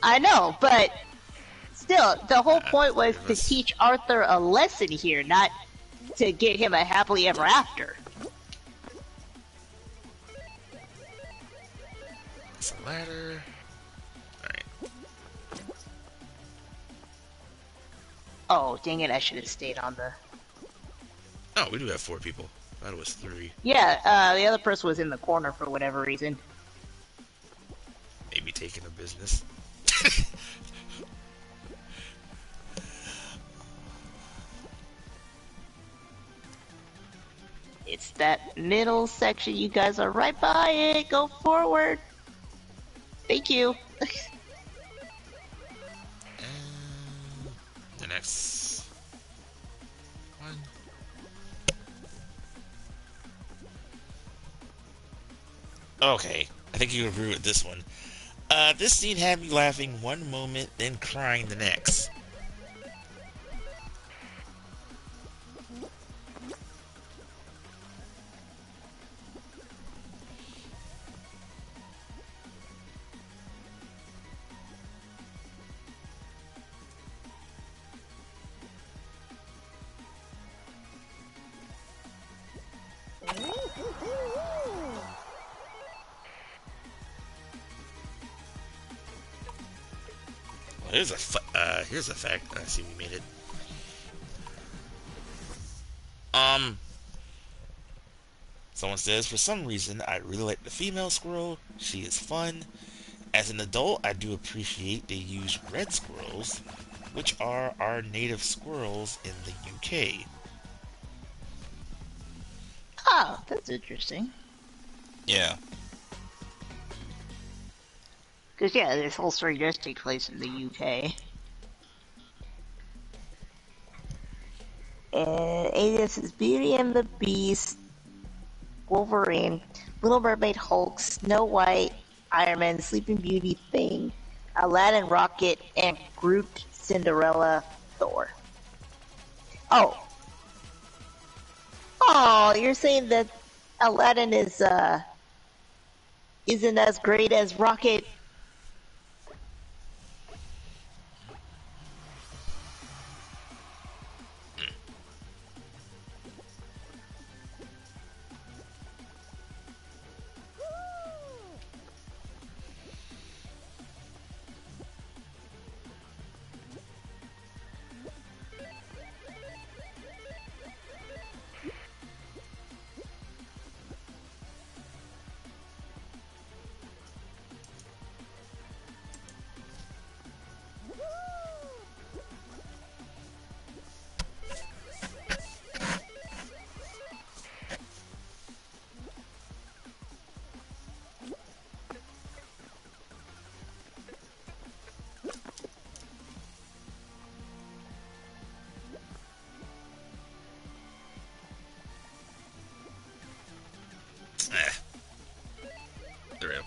S2: I know, but still, the whole point was to teach Arthur a lesson here, not to get him a happily ever after.
S1: It's a ladder. Alright.
S2: Oh, dang it, I should have stayed on the...
S1: Oh, we do have 4 people. I thought it was 3.
S2: Yeah, the other person was in the corner for whatever reason.
S1: Maybe taking a business.
S2: It's that middle section. You guys are right by it. Go forward. Thank you.
S1: And the next one. Okay, I think you agree with this one. This scene had me laughing one moment, then crying the next. here's a fact. I see we made it. Um, Someone says, for some reason, I really like the female squirrel. She is fun. As an adult, I do appreciate they use red squirrels, which are our native squirrels in the UK.
S2: Oh, that's interesting.
S1: Yeah.
S2: Because, yeah, this whole story does take place in the UK. And Alias is Beauty and the Beast, Wolverine, Little Mermaid, Hulk, Snow White, Iron Man, Sleeping Beauty, Thing, Aladdin, Rocket, and Groot, Cinderella, Thor. Oh. Oh, you're saying that Aladdin isn't as great as Rocket?
S1: Eh. There we go.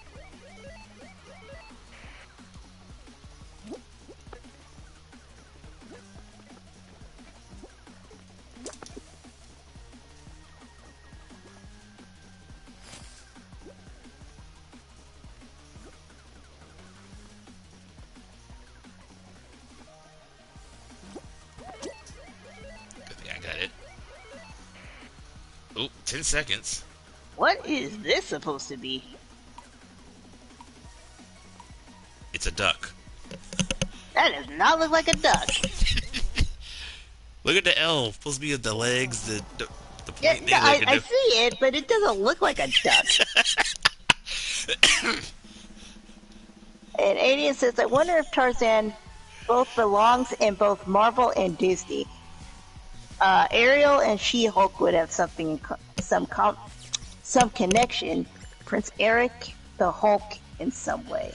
S1: Good thing I got it. Oh, 10 seconds.
S2: What is this supposed to be?
S1: It's a duck.
S2: That does not look like a duck.
S1: Look at the L. Supposed to be the legs, the
S2: Yeah,
S1: point
S2: no,
S1: thing.
S2: I see it, but it doesn't look like a duck. And Alien says, I wonder if Tarzan both belongs in both Marvel and Disney. Ariel and She-Hulk would have something, some connection. Prince Eric, the Hulk, in some way.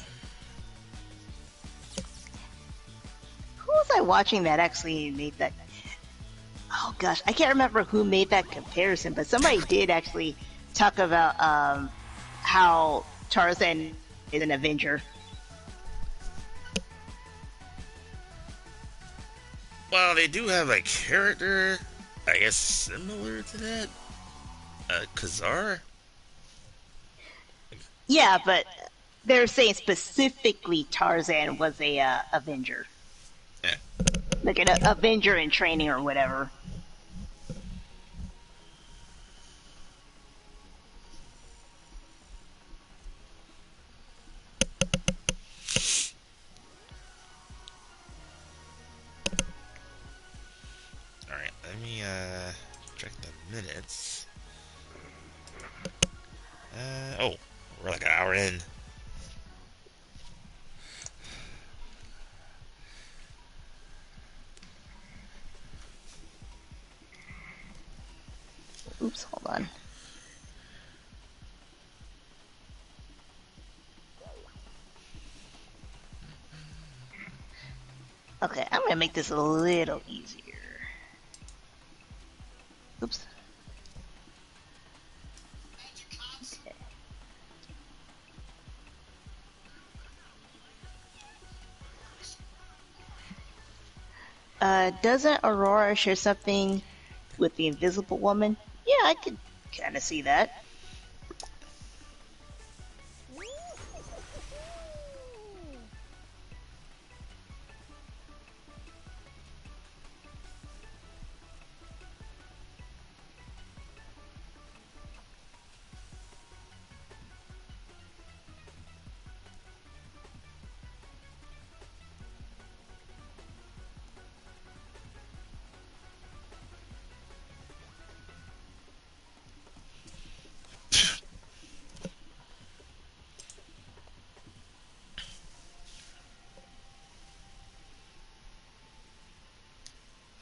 S2: Who was I watching that actually made that? Oh gosh, I can't remember who made that comparison, but somebody did actually talk about how Tarzan is an Avenger.
S1: Well, they do have a character, I guess, similar to that. Kazar?
S2: Yeah, but they're saying specifically Tarzan was a Avenger.
S1: Yeah.
S2: Like an Avenger in training or whatever.
S1: Alright, let me check the minutes. Oh, we're like an hour in.
S2: Oops, hold on. Okay, I'm gonna make this a little easier. Oops. Doesn't Aurora share something with the Invisible Woman? Yeah, I could kind of see that.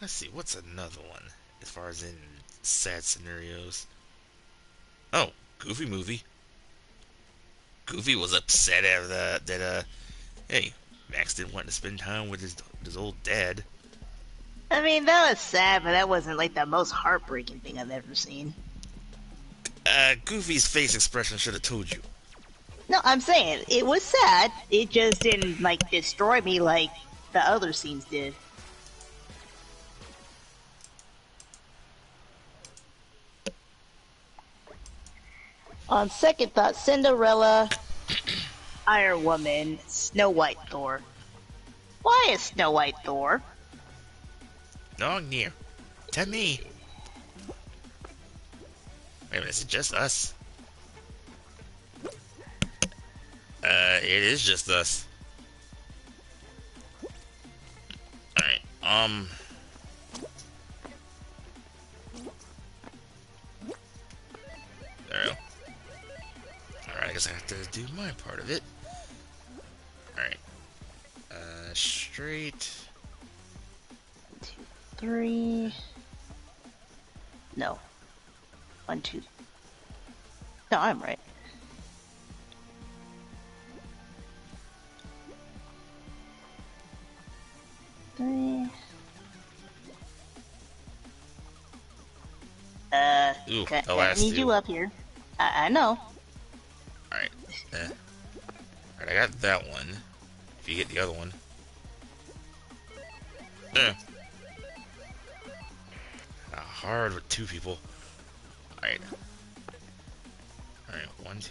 S1: Let's see, what's another one as far as in sad scenarios? Oh, Goofy movie. Goofy was upset at that hey, Max didn't want to spend time with his old dad.
S2: I mean, that was sad, but that wasn't like the most heartbreaking thing I've ever seen.
S1: Goofy's face expression should have told you.
S2: No, I'm saying it was sad. It just didn't like destroy me like the other scenes did. On second thought, Cinderella, Iron Woman, Snow White, Thor. Why is Snow White Thor?
S1: No, near. To me. Wait a minute, is it just us? It is just us. Alright, there we go. Alright, I guess I have to do my part of it. Alright. Straight.
S2: 2, 3. No. 1, 2. No, I'm right. Three.
S1: Ooh,
S2: Okay,
S1: the
S2: I
S1: last
S2: need
S1: two.
S2: you up here. I know.
S1: Alright. Alright, I got that one. If you get the other one. Hard with two people. Alright. Alright, 1, 2,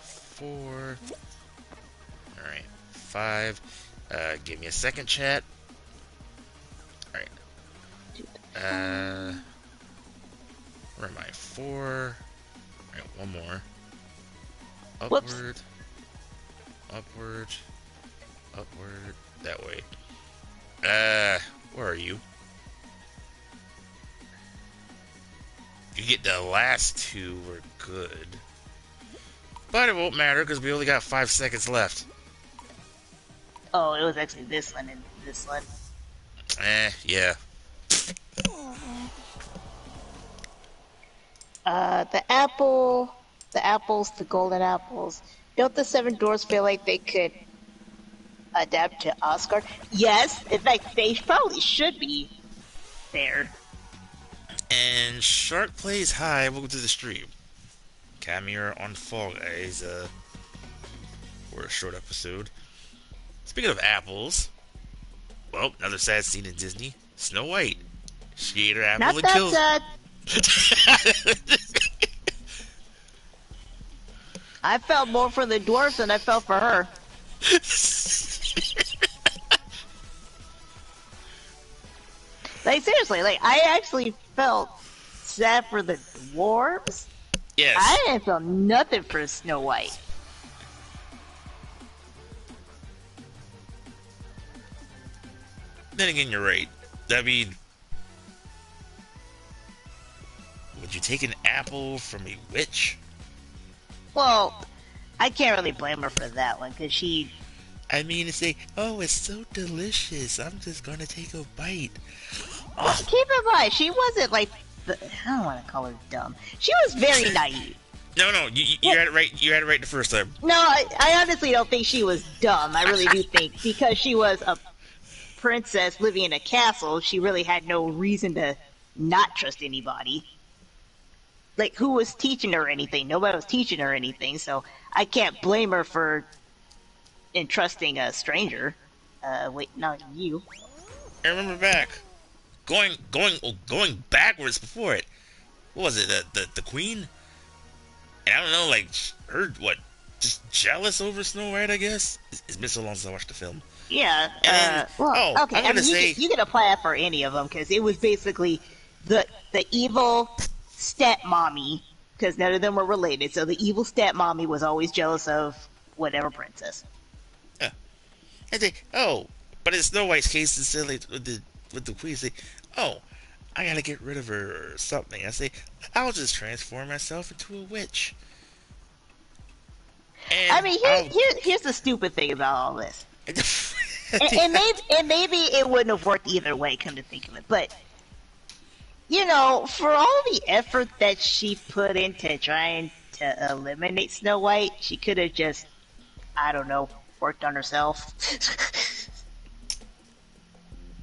S1: 4. Alright, 5. Give me a second, chat. Alright. Where am I? 4. Alright, one more. Upward.
S2: Whoops.
S1: Upward. Upward. That way. Where are you? You get the last two, we're good. But it won't matter because we only got 5 seconds left.
S2: Oh, it was actually this one and this one.
S1: Yeah.
S2: The apples, the golden apples. Don't the seven dwarfs feel like they could adapt to Asgard? Yes, in fact, they probably should be there.
S1: And Shark Plays Hi, welcome to the stream. Cameo on Fall Guys, for a short episode. Speaking of apples, well, another sad scene in Disney. Snow White. She ate her apple
S2: Not
S1: and
S2: that
S1: kills.
S2: sad. I felt more for the dwarfs than I felt for her. Like, seriously, like, I actually felt sad for the dwarves.
S1: Yes.
S2: I didn't feel nothing for Snow White.
S1: Then again, you're right. I mean, would you take an apple from a witch?
S2: Well, I can't really blame her for that one, because she...
S1: I mean, to say, oh, it's so delicious, I'm just gonna take a bite.
S2: Well, keep in mind, she wasn't like... I don't want to call her dumb. She was very naive.
S1: No, you had it right. You had it right the first time.
S2: No, I honestly don't think she was dumb. I really do think, because she was a princess living in a castle, she really had no reason to not trust anybody. Like, who was teaching her anything? Nobody was teaching her anything, so I can't blame her for entrusting a stranger. Wait, not you.
S1: I remember back, going backwards before it. What was it? The queen? And I don't know, like her what? Just jealous over Snow White, I guess. It's been so long since I watched the film.
S2: Yeah.
S1: Then,
S2: well, okay.
S1: I'm gonna say
S2: you can apply that for any of them, because it was basically the evil stepmommy, because none of them were related. So the evil stepmommy was always jealous of whatever princess.
S1: Yeah. And they, but in Snow White's case, instead like with the queen, say, I gotta get rid of her or something. I say, I'll just transform myself into a witch. And
S2: I mean, here's the stupid thing about all this. And maybe it wouldn't have worked either way, come to think of it. But, for all the effort that she put into trying to eliminate Snow White, she could have just, I don't know, worked on herself.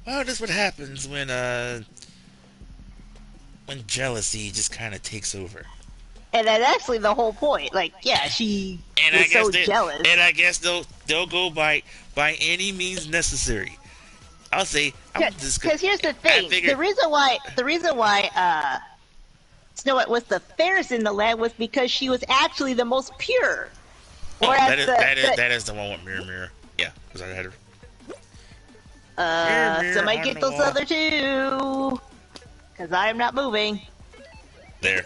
S1: Well, that's what happens when jealousy just kind of takes over.
S2: And that's actually the whole point. Like, yeah, she
S1: And
S2: is so jealous.
S1: And I guess they'll go by any means necessary. I'll say I'm just
S2: because here's the thing: the reason why Snow White was the fairest in the land was because she was actually the most pure.
S1: Oh, that is the one with Mirror Mirror. Yeah, because I had her.
S2: Mirror, somebody get those other two, because I am not moving.
S1: There.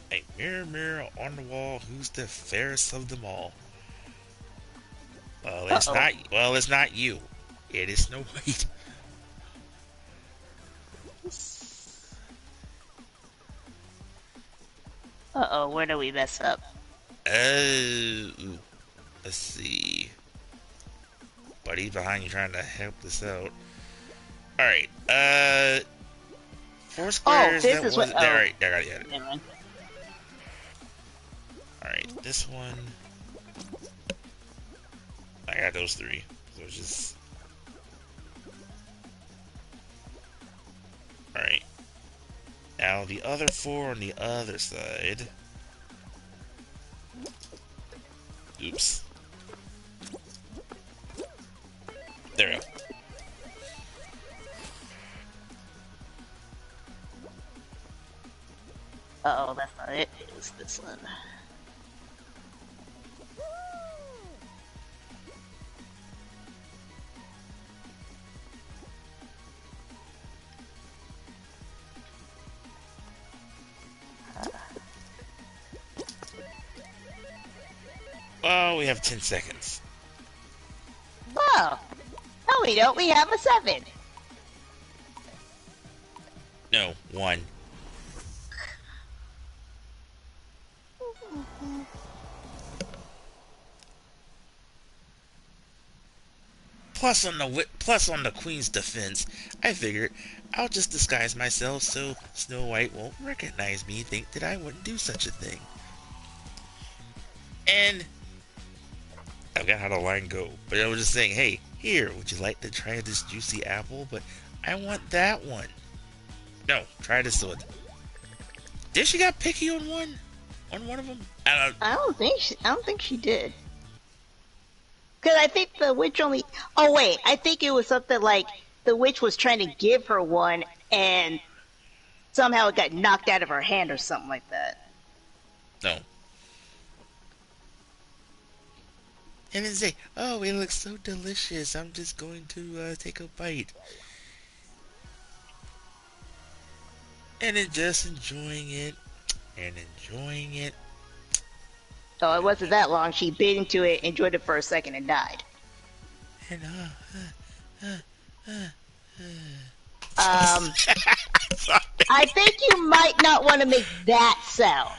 S1: Hey, mirror, mirror on the wall, who's the fairest of them all? Well, it's not. Well, it's not you. It is Snow White.
S2: Uh-oh, where do we mess up?
S1: Let's see. Buddy's behind you trying to help this out. Alright, 4 squares.
S2: This is what.
S1: Alright, I got it.
S2: Never mind.
S1: Alright, this one. I got those 3. So it's just. Alright. Now the other 4 on the other side. Oops. There we go.
S2: Uh-oh, that's not it. It was this one.
S1: Oh, we have 10 seconds.
S2: Oh. No, we don't. We have a 7.
S1: No, 1. Plus on the Queen's defense, I figured I'll just disguise myself so Snow White won't recognize me, think that I wouldn't do such a thing. And I forgot how the line go, but I was just saying, hey, here, would you like to try this juicy apple? But I want that one. No, try this one. Did she got picky on one? On one of them?
S2: I don't think she did. Because I think the witch only. Oh wait, I think it was something like the witch was trying to give her one, and somehow it got knocked out of her hand or something like that.
S1: No. And then say, "Oh, it looks so delicious. I'm just going to take a bite." And then just enjoying it and enjoying it.
S2: Oh, it wasn't that long. She bit into it, enjoyed it for a second, and died.
S1: And
S2: I think you might not want to make that sound.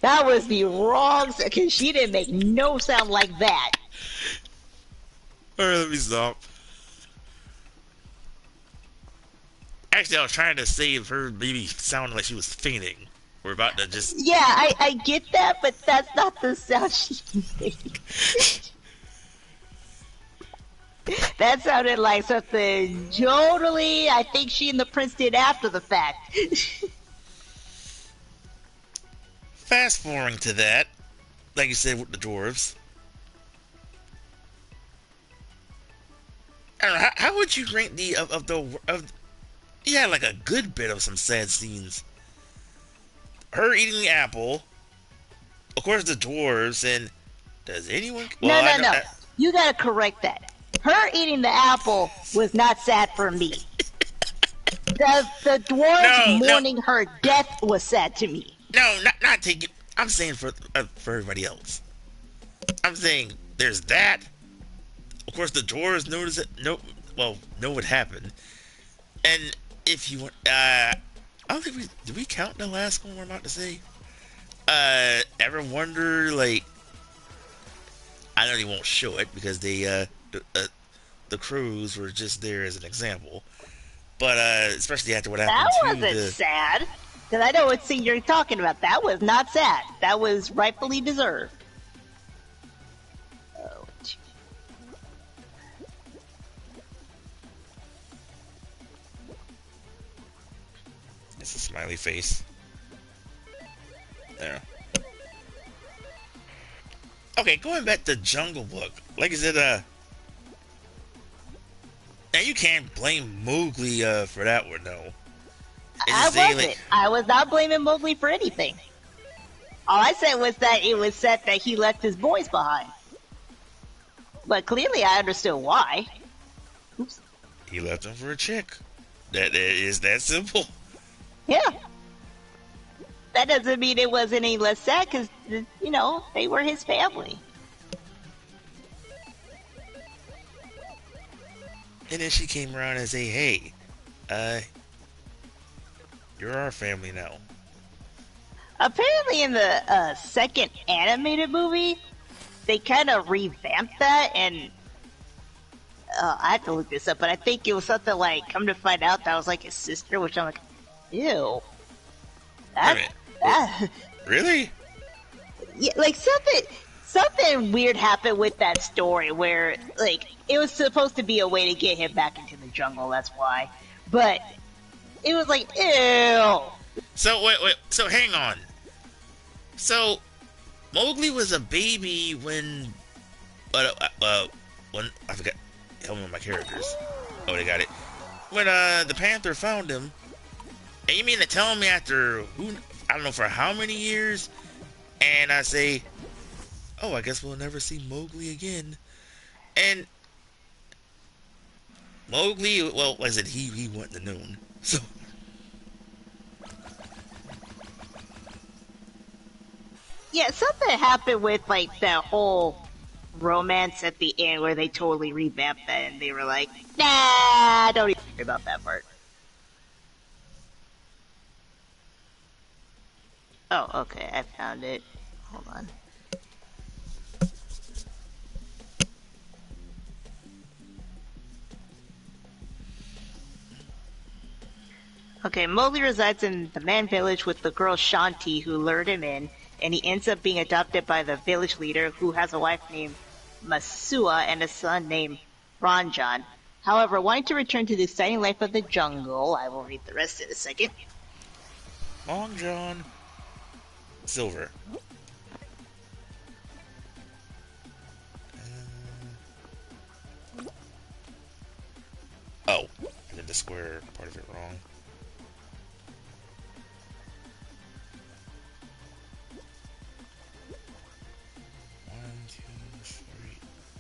S2: That was the wrong, because she didn't make no sound like that.
S1: Alright, let me stop. Actually, I was trying to save her maybe sounding like she was fainting. We're about to just...
S2: Yeah, I get that, but that's not the sound she made. That sounded like something totally, I think she and the prince did after the fact.
S1: Fast forwarding to that, like you said with the dwarves. I don't know, how would you rank the yeah, like a good bit of some sad scenes. Her eating the apple, of course the dwarves, and does anyone? Well,
S2: No. You gotta correct that. Her eating the apple was not sad for me. The dwarves mourning her death was sad to me.
S1: No, not taking. I'm saying for everybody else. I'm saying there's that. Of course, the dwarves notice it. No, know what happened. And if you want, I don't think did we count the last one we're about to say? Ever wonder, like, I know they won't show it because the crews were just there as an example. But, especially after what
S2: That
S1: happened to
S2: wasn't sad. Because I know what scene you're talking about. That was not sad. That was rightfully deserved. Oh,
S1: it's a smiley face. There. Okay, going back to Jungle Book. Like I said, now you can't blame Mowgli, for that one, though.
S2: I wasn't. I was not blaming Mowgli for anything. All I said was that it was said that he left his boys behind. But clearly I understood why. Oops.
S1: He left them for a chick. That is that simple.
S2: Yeah. That doesn't mean it wasn't any less sad because, you know, they were his family.
S1: And then she came around and say, hey, you're our family now.
S2: Apparently in the second animated movie, they kind of revamped that, and I have to look this up, but I think it was something like, come to find out that was like his sister, which I'm like, ew.
S1: Really?
S2: Yeah, like something weird happened with that story where, like, it was supposed to be a way to get him back into the jungle, that's why. But it was like, ew.
S1: So, wait, so hang on. So, Mowgli was a baby when I forgot, help me with my characters. Oh, they got it. When, the Panther found him, and you mean to tell me after, I don't know for how many years, and I say, oh, I guess we'll never see Mowgli again. And Mowgli, well, like I said, he went to noon. So
S2: yeah, something happened with like that whole romance at the end where they totally revamped that and they were like, nah, don't even worry about that part. Oh, okay, I found it. Hold on. Okay, Mowgli resides in the man village with the girl Shanti who lured him in, and he ends up being adopted by the village leader who has a wife named Masua and a son named Ranjan. However, wanting to return to the exciting life of the jungle, I will read the rest in a second.
S1: Long John Silver. Oh, I did the square part of it wrong.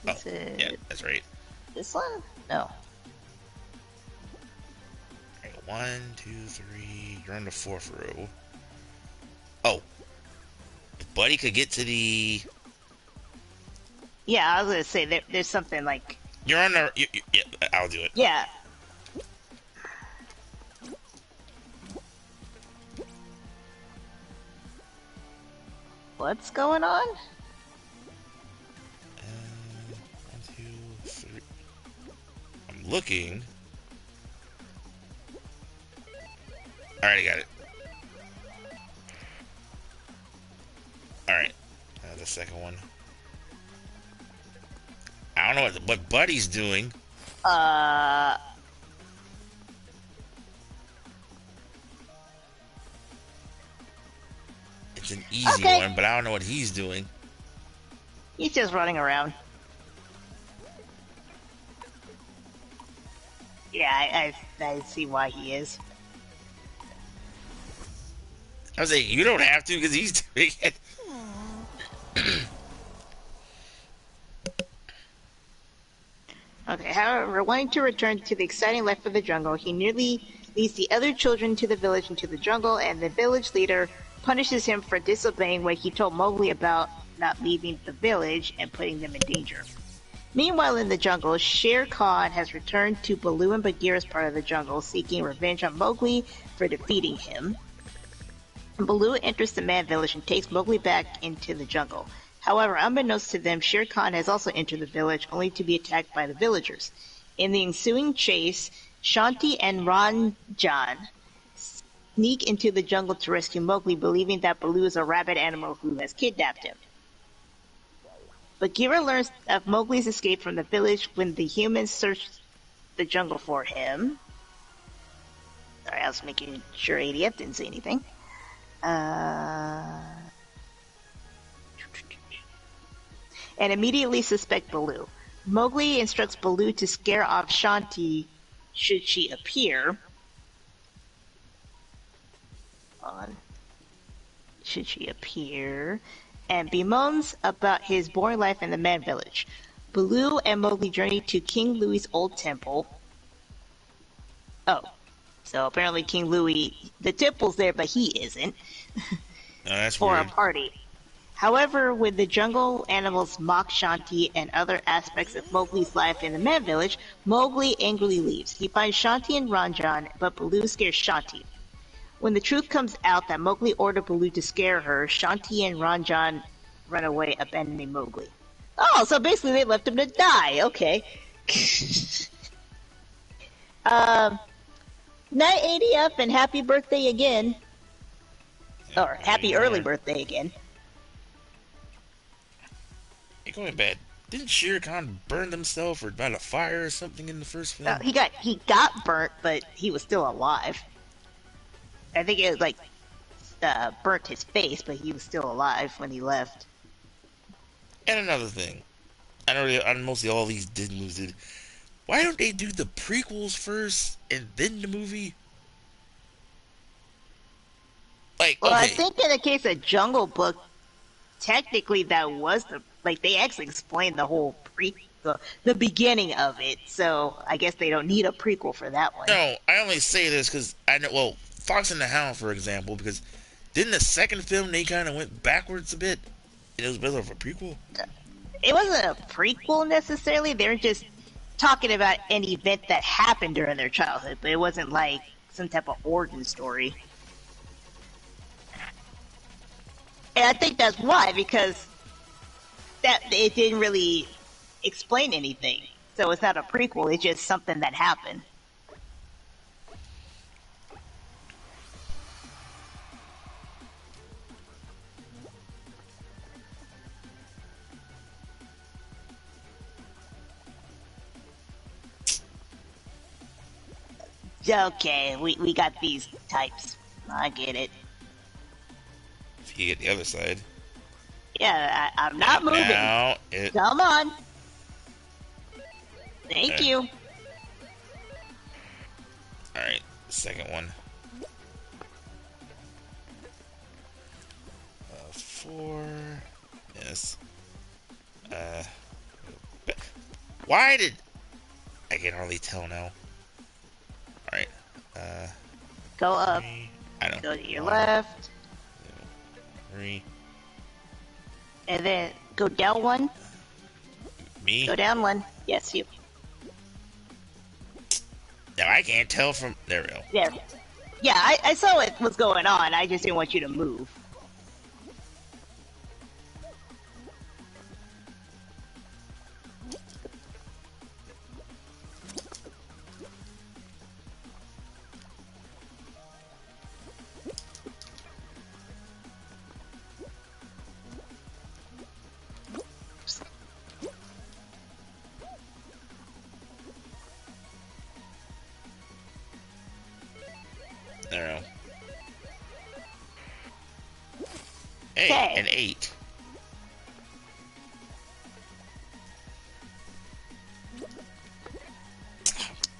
S1: Oh, yeah, that's right.
S2: This one? No.
S1: Alright, 1, 2, 3. You're on the 4th row. Oh. If Buddy could get to the...
S2: Yeah, I was gonna say, there's something like...
S1: You're on the... yeah, I'll do it.
S2: Yeah. What's going on?
S1: 1, 2, 3. I'm looking. Alright, I got it. Alright. The second one. I don't know what Buddy's doing. It's an easy one, but I don't know what he's doing.
S2: He's just running around. Yeah, I see why he is.
S1: I was like, you don't have to because he's doing it.
S2: Okay, however, wanting to return to the exciting life of the jungle, he nearly leads the other children to the village into the jungle, and the village leader punishes him for disobeying what he told Mowgli about not leaving the village and putting them in danger. Meanwhile, in the jungle, Shere Khan has returned to Baloo and Bagheera's part of the jungle, seeking revenge on Mowgli for defeating him. Baloo enters the man village and takes Mowgli back into the jungle. However, unbeknownst to them, Shere Khan has also entered the village, only to be attacked by the villagers. In the ensuing chase, Shanti and Ranjan sneak into the jungle to rescue Mowgli, believing that Baloo is a rabid animal who has kidnapped him. Bagheera learns of Mowgli's escape from the village when the humans search the jungle for him. Sorry, I was making sure ADF didn't say anything. And immediately suspect Baloo. Mowgli instructs Baloo to scare off Shanti should she appear. Should she appear? And bemoans about his boring life in the man village. Baloo and Mowgli journey to King Louie's old temple. Oh, so apparently King Louie, the temple's there, but he isn't.
S1: No, that's
S2: For
S1: weird.
S2: a party. However, when the jungle animals mock Shanti and other aspects of Mowgli's life in the man village, Mowgli angrily leaves. He finds Shanti and Ranjan, but Baloo scares Shanti. When the truth comes out that Mowgli ordered Baloo to scare her, Shanti and Ranjan run away, abandoning Mowgli. Oh, so basically they left him to die. Okay. Night ADF and happy birthday again.
S1: Yeah,
S2: Or happy early birthday again.
S1: Hey, going bad. Didn't Shere Khan burn himself or about a fire or something in the first film?
S2: He got burnt, but he was still alive. I think it like burnt his face, but he was still alive when he left.
S1: And another thing, I know mostly all these Disney movies did. Why don't they do the prequels first and then the movie? Like,
S2: Well,
S1: okay.
S2: I think in the case of Jungle Book, technically that was they actually explained the whole the beginning of it. So I guess they don't need a prequel for that one.
S1: No, I only say this because I know. Well, Fox and the Hound, for example, because didn't the second film they kind of went backwards a bit, and it was better of a prequel.
S2: It wasn't a prequel necessarily. They were just talking about an event that happened during their childhood, but it wasn't like some type of origin story. And I think that's why, because that it didn't really explain anything. So it's not a prequel, it's just something that happened. Okay, we got these types. I get it.
S1: If you get the other side.
S2: Yeah, I'm not moving.
S1: Now
S2: Come on. Thank you.
S1: Alright, second one. 4. Yes. Why did... I can hardly tell now. Alright.
S2: Go up.
S1: 3. I know.
S2: Go to your
S1: 1,
S2: left.
S1: 2, 3.
S2: And then go down 1.
S1: Me?
S2: Go down 1. Yes, you.
S1: Now I can't tell from... There we go.
S2: There. Yeah, I saw what was going on. I just didn't want you to move.
S1: There we go. Hey,
S2: Okay.
S1: an 8.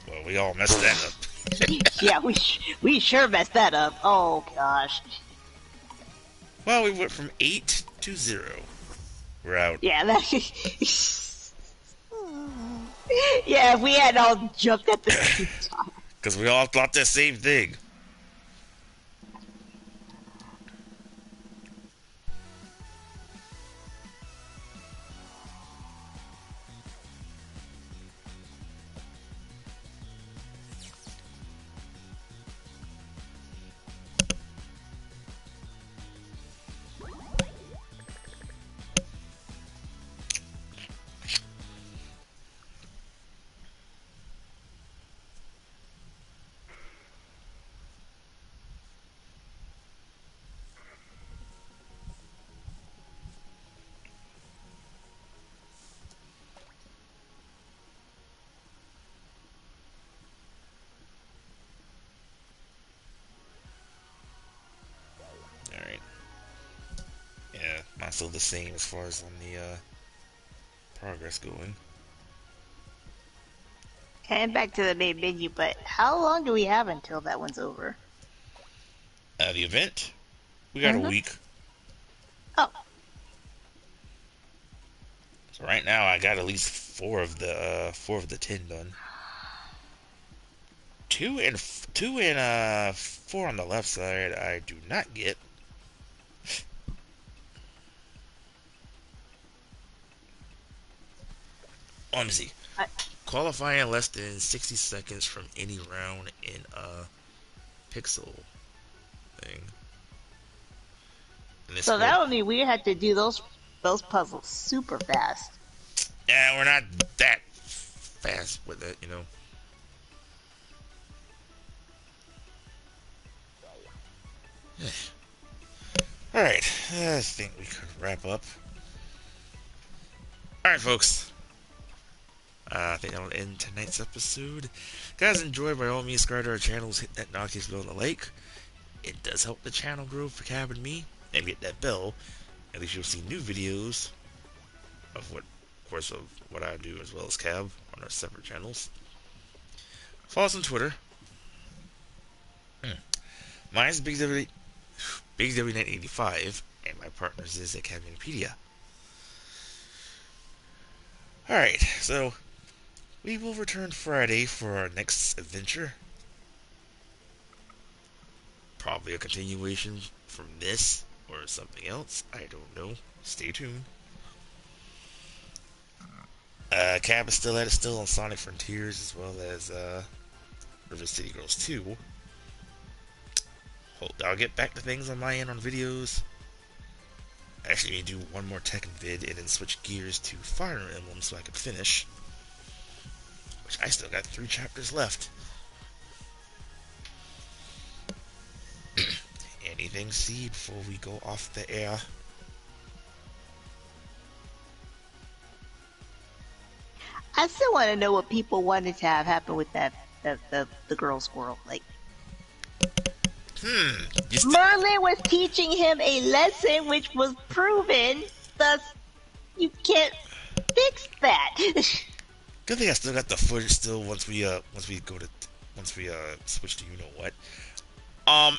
S1: Well, we all messed that up.
S2: Yeah, we sure messed that up. Oh gosh.
S1: Well, we went from 8 to 0. We're out.
S2: Yeah, that. Yeah, if we had all jumped at the same time.
S1: Because we all thought the same thing. Not still the same as far as on the progress going.
S2: And back to the main menu, but how long do we have until that one's over?
S1: The event? We got a week.
S2: Oh.
S1: So right now I got at least 4 of the 10 done. 2 and 4 on the left side I do not get. Let me see. Qualifying in less than 60 seconds from any round in a pixel thing.
S2: So that would mean we had to do those puzzles super fast.
S1: Yeah, we're not that fast with it, you know. Alright, I think we could wrap up. Alright, folks. I think that'll end tonight's episode. Guys, enjoy by all means, subscribe to our channels, hit that notification bell and the like. It does help the channel grow for Cab and me. And hit that bell. At least you'll see new videos of what I do as well as Cab on our separate channels. Follow us on Twitter. Mine's BigDW1983, and my partner's is at Cabbitness1983. Alright, so we will return Friday for our next adventure. Probably a continuation from this or something else. I don't know. Stay tuned. Cab is still at it, still on Sonic Frontiers as well as River City Girls 2. I'll get back to things on my end on videos. I actually need to do one more Tekken vid and then switch gears to Fire Emblem so I can finish. Which I still got 3 chapters left. Anything see before we go off the air?
S2: I still want to know what people wanted to have happen with the girl squirrel. Like, Merlin was teaching him a lesson which was proven, thus you can't fix that.
S1: Good thing I still got the footage still once we switch to you know what.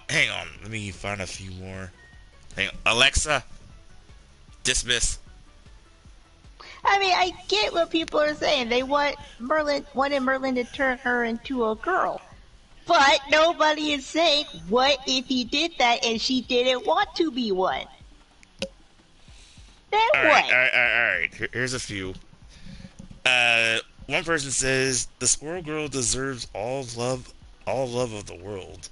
S1: Hang on, let me find a few more. Hang on. Alexa, dismiss.
S2: I mean, I get what people are saying. They wanted Merlin to turn her into a girl. But nobody is saying, what if he did that and she didn't want to be one? Then what?
S1: Alright. Here's a few. One person says, the squirrel girl deserves all love of the world.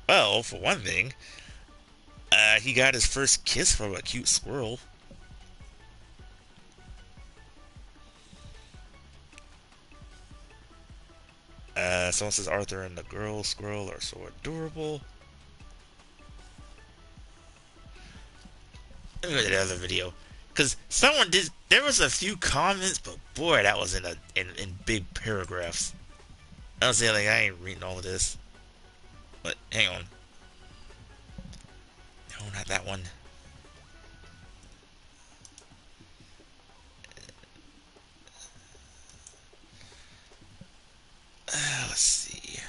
S1: Well, for one thing, he got his first kiss from a cute squirrel. Someone says Arthur and the girl squirrel are so adorable. Let me go to the other video. Because someone did, there was a few comments, but boy, that was in big paragraphs. I was saying, like, I ain't reading all of this. But, hang on. No, not that one. Let's see.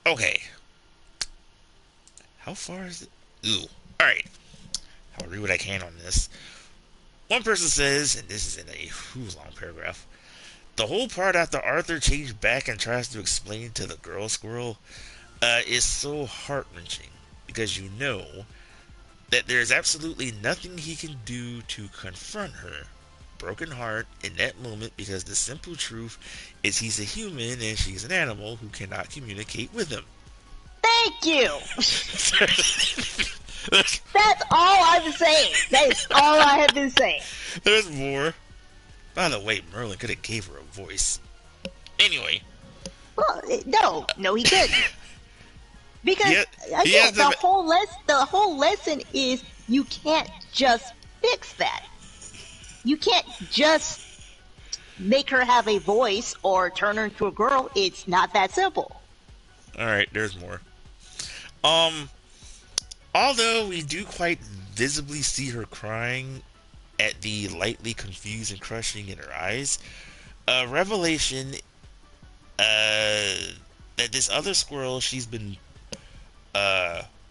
S1: Okay. How far is it? Ooh. Alright. I'll read what I can on this. One person says, and this is in a long paragraph, the whole part after Arthur changed back and tries to explain to the girl squirrel is so heart-wrenching, because you know that there's absolutely nothing he can do to confront her broken heart in that moment, because the simple truth is he's a human and she's an animal who cannot communicate with him.
S2: Thank you! That's all I'm saying. That is all I have been saying.
S1: There's more. By the way, Merlin could have gave her a voice. Anyway.
S2: Well, no, he didn't. Because
S1: he has
S2: again,
S1: them.
S2: the whole lesson is you can't just fix that. You can't just make her have a voice or turn her into a girl. It's not that simple.
S1: All right, there's more. Um, although we do quite visibly see her crying at the lightly confused and crushing in her eyes, a revelation that this other squirrel she's been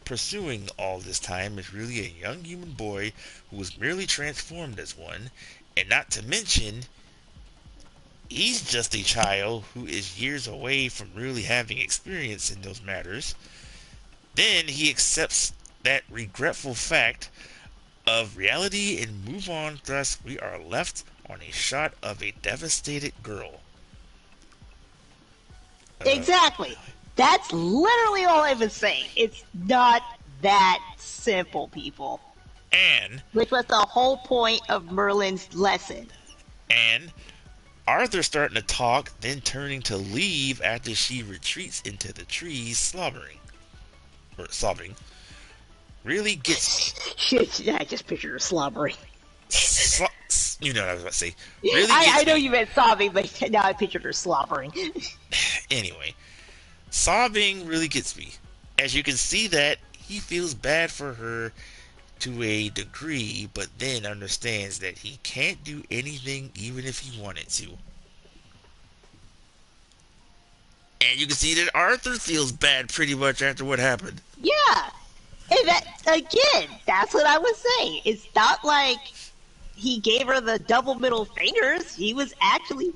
S1: pursuing all this time is really a young human boy who was merely transformed as one, and not to mention, he's just a child who is years away from really having experience in those matters. Then he accepts that regretful fact of reality and move on. Thus, we are left on a shot of a devastated girl.
S2: Exactly. That's literally all I was saying. It's not that simple, people.
S1: And
S2: which was the whole point of Merlin's lesson.
S1: And Arthur starting to talk, then turning to leave after she retreats into the trees, sobbing, really gets
S2: me. I just pictured her slobbering.
S1: You know what I was about to say. Really
S2: I know you meant sobbing, but now I pictured her slobbering.
S1: Anyway, sobbing really gets me. As you can see that he feels bad for her to a degree, but then understands that he can't do anything even if he wanted to. And you can see that Arthur feels bad pretty much after what happened.
S2: Yeah. And that, again, that's what I was saying. It's not like he gave her the double middle fingers. He was actually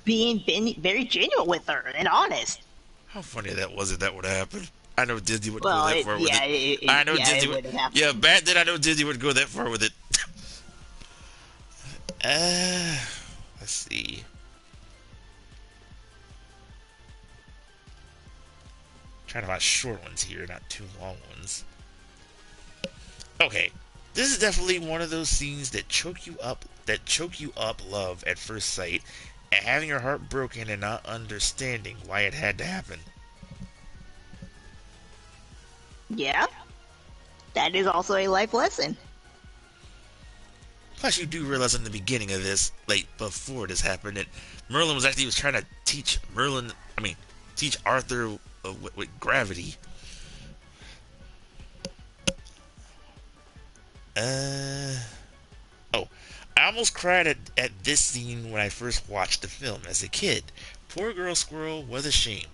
S2: being very genuine with her and honest.
S1: How funny that was if that would happen. I know Disney would go that far with it. I know Disney would. Yeah, back then I know Disney would go that far with it. Let's see. Trying to find short ones here, not too long ones. Okay, this is definitely one of those scenes that choke you up love at first sight, and having your heart broken and not understanding why it had to happen.
S2: Yeah, that is also a life lesson.
S1: Plus, you do realize in the beginning of this, like before this happened, that Merlin was trying to teach Arthur with gravity. Oh, I almost cried at this scene when I first watched the film as a kid. Poor girl squirrel, what a shame.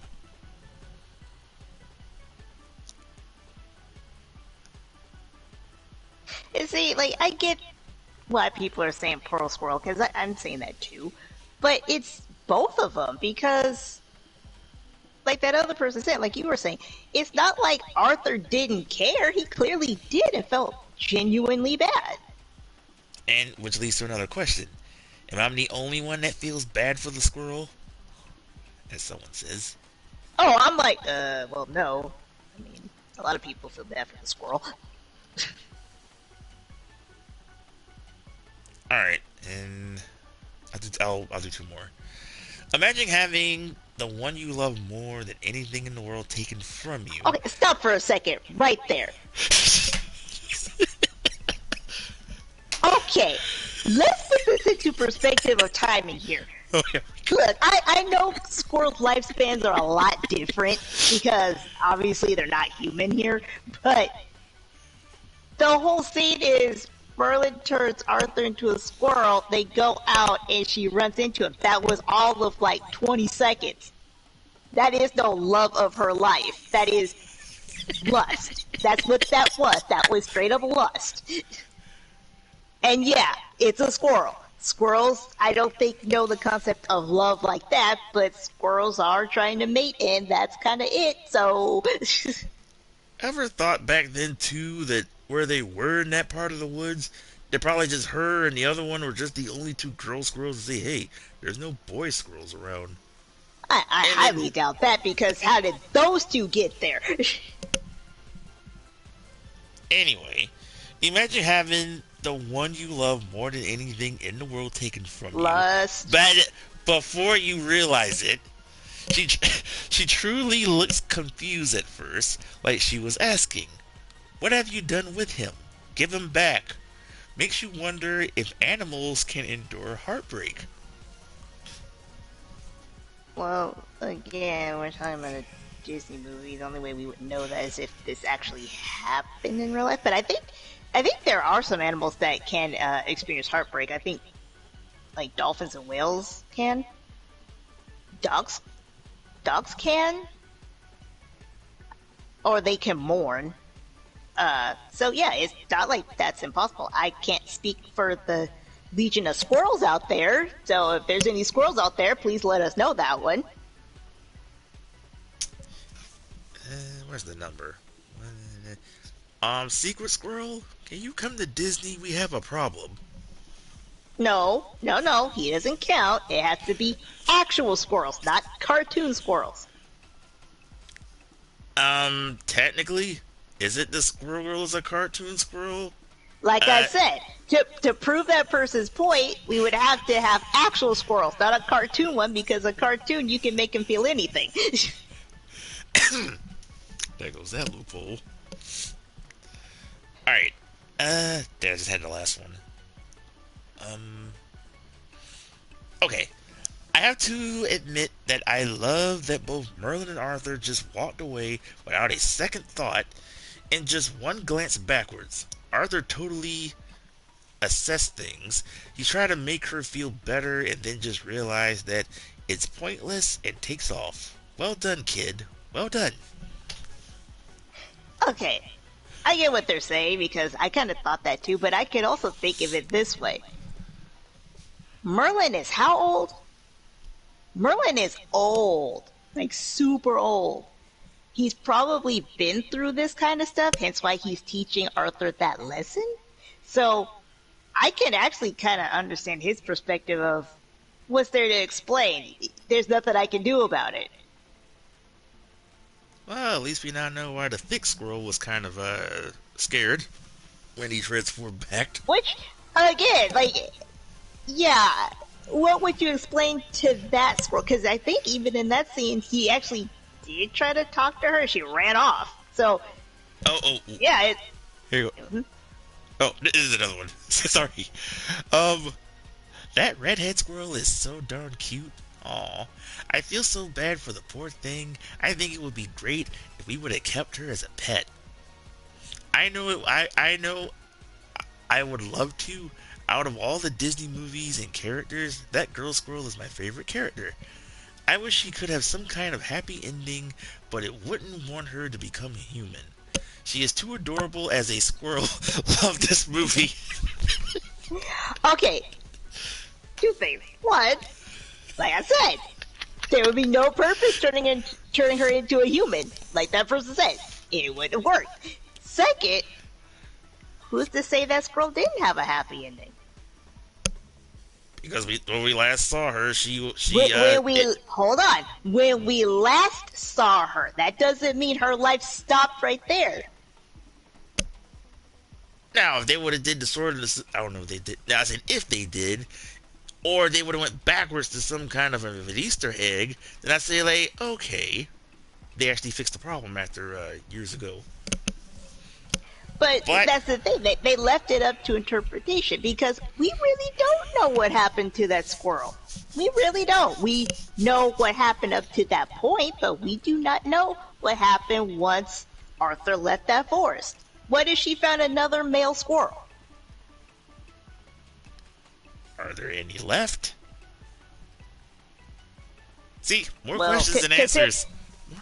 S2: You see, like, I get why people are saying Pearl Squirrel, because I'm saying that too. But it's both of them, because, like that other person said, like you were saying, it's not like Arthur didn't care. He clearly did and felt genuinely bad.
S1: And which leads to another question. Am I the only one that feels bad for the squirrel? As someone says.
S2: Oh, I'm like, well, no. I mean, a lot of people feel bad for the squirrel.
S1: Alright, and I'll do two more. Imagine having the one you love more than anything in the world taken from you.
S2: Okay, stop for a second, right there. Okay, let's put this into perspective of timing here.
S1: Okay.
S2: Look, I know squirrels' lifespans are a lot different because obviously they're not human here, but the whole scene is Merlin turns Arthur into a squirrel, they go out and she runs into him. That was all of like 20 seconds. That is no love of her life. That is lust. That's what that was. That was straight up lust. And yeah, it's a squirrel. Squirrels, I don't think, know the concept of love like that, but squirrels are trying to mate, and that's kind of it, so...
S1: Ever thought back then, too, that where they were in that part of the woods, they're probably just her and the other one were just the only two girl squirrels to say, hey, there's no boy squirrels around.
S2: I highly doubt that, because how did those two get there?
S1: Anyway, imagine having the one you love more than anything in the world taken from
S2: Lust.
S1: you. But before you realize it, She she truly looks confused at first, like she was asking, "What have you done with him? Give him back." Makes you wonder if animals can endure heartbreak.
S2: Well, again, we're talking about a Disney movie. The only way we would know that is if this actually happened in real life. But I think there are some animals that can experience heartbreak. I think like dolphins and whales can. Dogs, dogs can, or they can mourn. So yeah, it's not like that's impossible. I can't speak for the legion of squirrels out there. So if there's any squirrels out there, please let us know that one.
S1: Where's the number? Secret Squirrel, can you come to Disney? We have a problem.
S2: No, no, no, he doesn't count. It has to be actual squirrels, not cartoon squirrels.
S1: Technically, is it the squirrel is a cartoon squirrel?
S2: Like I
S1: Uh,
S2: said, to prove that person's point, we would have to have actual squirrels, not a cartoon one, because a cartoon you can make him feel anything.
S1: there goes that loophole. All right. There, I just had the last one. Um, okay. I have to admit that I love that both Merlin and Arthur just walked away without a second thought and just one glance backwards. Arthur totally assessed things. He tried to make her feel better and then just realized that it's pointless and takes off. Well done, kid. Well done.
S2: Okay, I get what they're saying because I kind of thought that too, but I could also think of it this way. Merlin is how old? Merlin is old, like super old. He's probably been through this kind of stuff, hence why he's teaching Arthur that lesson. So I can actually kind of understand his perspective of what's there to explain. There's nothing I can do about it.
S1: Well, at least we now know why the thick squirrel was kind of scared when he transformed back.
S2: Which, again, like, yeah, what would you explain to that squirrel? Because I think even in that scene, he actually did try to talk to her. She ran off. So,
S1: Oh,
S2: yeah,
S1: here you go. Oh, this is another one. Sorry. Um, that redhead squirrel is so darn cute. Aw, I feel so bad for the poor thing. I think it would be great if we would have kept her as a pet. I know it. I know. I would love to. Out of all the Disney movies and characters, that girl squirrel is my favorite character. I wish she could have some kind of happy ending, but it wouldn't want her to become human. She is too adorable as a squirrel. Love this movie.
S2: okay, two things. One, like I said, there would be no purpose turning her into a human, like that person said. It wouldn't have worked. Second, who's to say that squirrel didn't have a happy ending?
S1: Because when we last saw her,
S2: Hold on. When we last saw her, that doesn't mean her life stopped right there.
S1: now if they would have did the sort of the, I don't know if they did. Now I said if they did, or they would have went backwards to some kind of an Easter egg, then I say like okay, they actually fixed the problem after years ago.
S2: But that's the thing. They left it up to interpretation because we really don't know what happened to that squirrel. We really don't. We know what happened up to that point, but we do not know what happened once Arthur left that forest. What if she found another male squirrel?
S1: Are there any left? See, more questions than answers.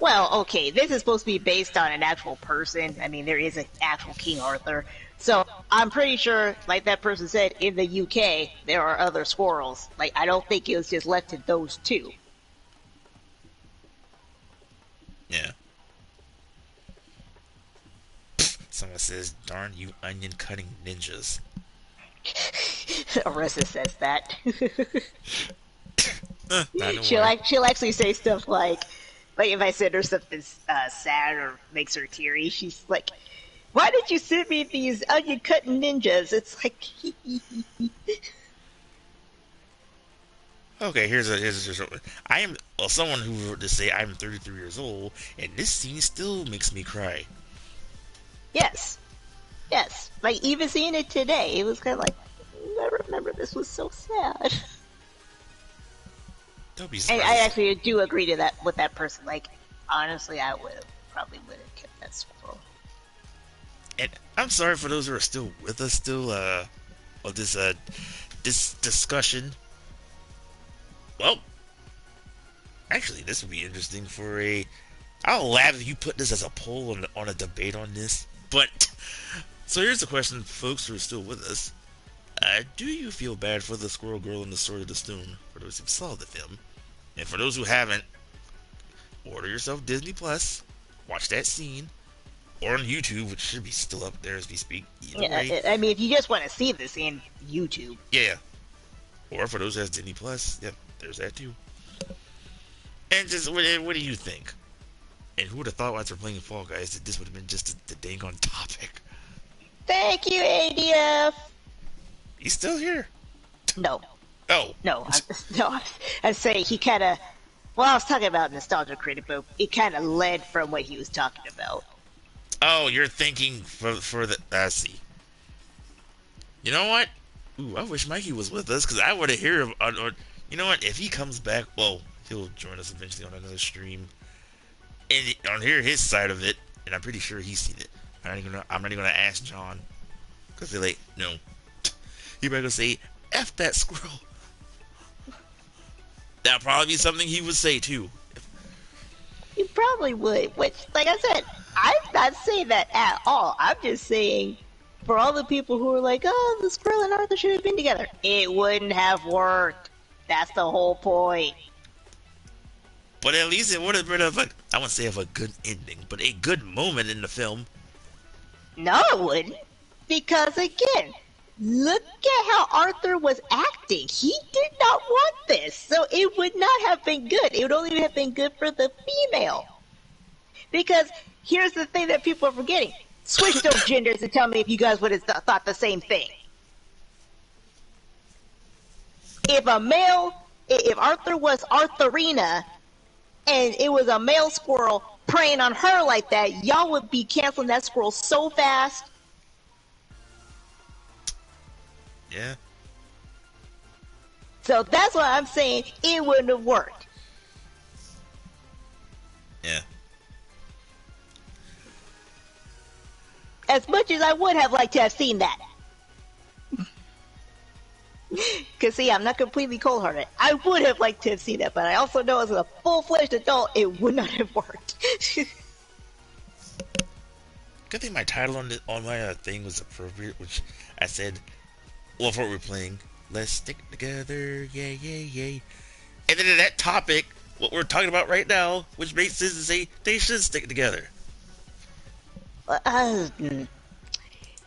S2: Well, okay, this is supposed to be based on an actual person. I mean, there is an actual King Arthur. So I'm pretty sure, like that person said, in the UK, there are other squirrels. Like, I don't think it was just left to those two.
S1: Yeah. Someone says, darn you onion cutting ninjas.
S2: Arissa says that.
S1: She'll
S2: actually say stuff like if I send her something sad or makes her teary, she's like, "Why did you send me these onion cutting ninjas?" It's like,
S1: Okay, here's a I am someone who wrote to say I'm 33 years old, and this scene still makes me cry.
S2: Yes, yes. Like even seeing it today, it was kind of like I remember this was so sad.
S1: Don't be
S2: And
S1: surprised.
S2: I actually do agree to that with that person. Like honestly, I probably would have kept that squirrel.
S1: And I'm sorry for those who are still with us, still of this discussion. Well, actually, this would be interesting for a. I'll laugh if you put this as a poll on a debate on this. But so here's the question, folks who are still with us. Do you feel bad for the squirrel girl in the Sword of the Stone? For those who saw the film, and for those who haven't, order yourself Disney Plus, watch that scene, or on YouTube, which should be still up there as we speak. Either
S2: Yeah,
S1: way,
S2: I mean, if you just want to see this in YouTube,
S1: yeah. Or for those who has Disney Plus, yeah, there's that too. And just what do you think? And who would have thought, after playing Fall Guys, that this would have been just the dang on topic?
S2: thank you, ADF.
S1: He's still here.
S2: No,
S1: Oh,
S2: no, no. I say he kind of. Well, I was talking about nostalgia critic, but it kind of led from what he was talking about.
S1: oh, you're thinking for the. See, you know what? Ooh, I wish Mikey was with us because I would have heard him. Or you know what? If he comes back, well, he'll join us eventually on another stream, and on hear his side of it. And I'm pretty sure he's seen it. I'm not even gonna ask John because they're like, no. He better say, "F that squirrel." That'll probably be something he would say too.
S2: You probably would. Which, like I said, I'm not saying that at all. I'm just saying, for all the people who are like, "Oh, the squirrel and Arthur should have been together," it wouldn't have worked. That's the whole point.
S1: But at least it would have been I wouldn't say of a good ending, but a good moment in the film.
S2: No, it wouldn't. Because again, look at how Arthur was acting. He did not want this. So it would not have been good. It would only have been good for the female. Because here's the thing that people are forgetting. Switch those genders and tell me if you guys would have thought the same thing. If Arthur was Arthurina, and it was a male squirrel preying on her like that, y'all would be canceling that squirrel so fast.
S1: Yeah.
S2: So that's why I'm saying it wouldn't have worked.
S1: Yeah.
S2: As much as I would have liked to have seen that. Because, see, I'm not completely cold-hearted. I would have liked to have seen that, but I also know as a full-fledged adult, it would not have worked.
S1: Good thing my title on my thing was appropriate, which I said, well, for what we're playing, let's stick together, yay, yay, yay. And then in that topic, what we're talking about right now, which makes sense to say they should stick together.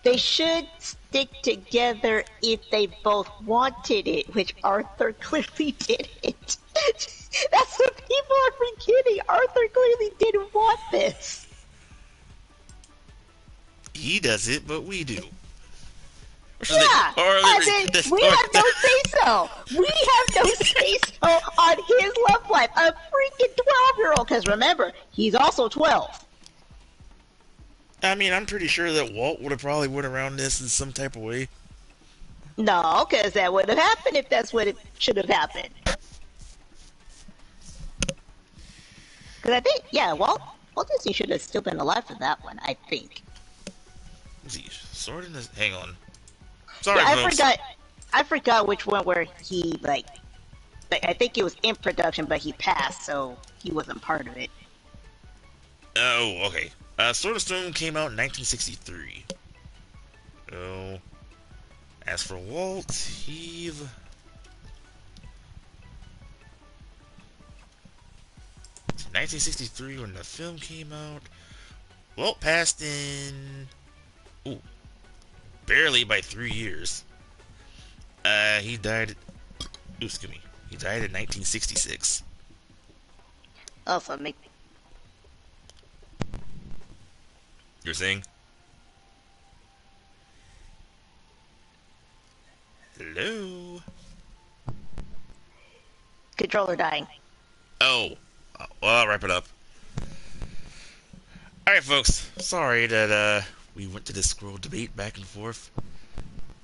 S2: They should stick together if they both wanted it, which Arthur clearly didn't. That's what people are forgetting. Arthur clearly didn't want this.
S1: He does it, but we do.
S2: Yeah, we have no say-so. We have no say-so on his love life. A freaking 12-year-old, because remember, he's also 12.
S1: I mean, I'm pretty sure that Walt would have probably went around this in some type of way.
S2: No, because that would have happened if that's what it should have happened. Because I think, yeah, Walt Disney should have still been alive for that one, I think.
S1: Let's see, Sword in this. Hang on. Sorry,
S2: yeah,
S1: folks.
S2: I forgot which one where he, like, I think it was in production, but he passed, so he wasn't part of it.
S1: Oh, okay. Sword of Stone came out in 1963. So, as for Walt, he... 1963 when the film came out. Walt passed in... Ooh. Barely by 3 years. He died... Ooh, excuse me. He died in 1966.
S2: Also, make...
S1: You're saying? Hello?
S2: Controller dying.
S1: Oh. Well, I'll wrap it up. Alright, folks. Sorry that, we went to this scroll debate back and forth.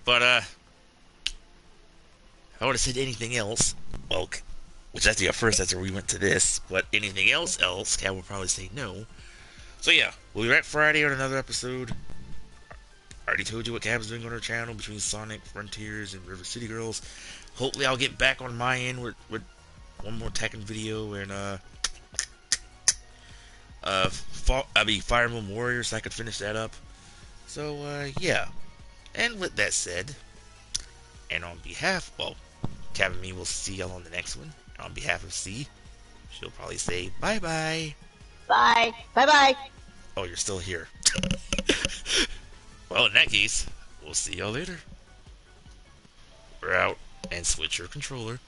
S1: But, if I would have said anything else, well, which I think at first that's where we went to this, but anything else, Cat will probably say no. So yeah, we'll be back Friday on another episode. I already told you what Cab's doing on her channel between Sonic Frontiers and River City Girls. Hopefully I'll get back on my end with one more Tekken video and Fire Emblem Warriors so I could finish that up. So yeah. And with that said, and on behalf, well, Cab and me will see y'all on the next one. And on behalf of C, she'll probably say bye-bye.
S2: Bye. Bye-bye.
S1: Oh, you're still here. Well, in that case, we'll see y'all later. We're out, and switch your controller.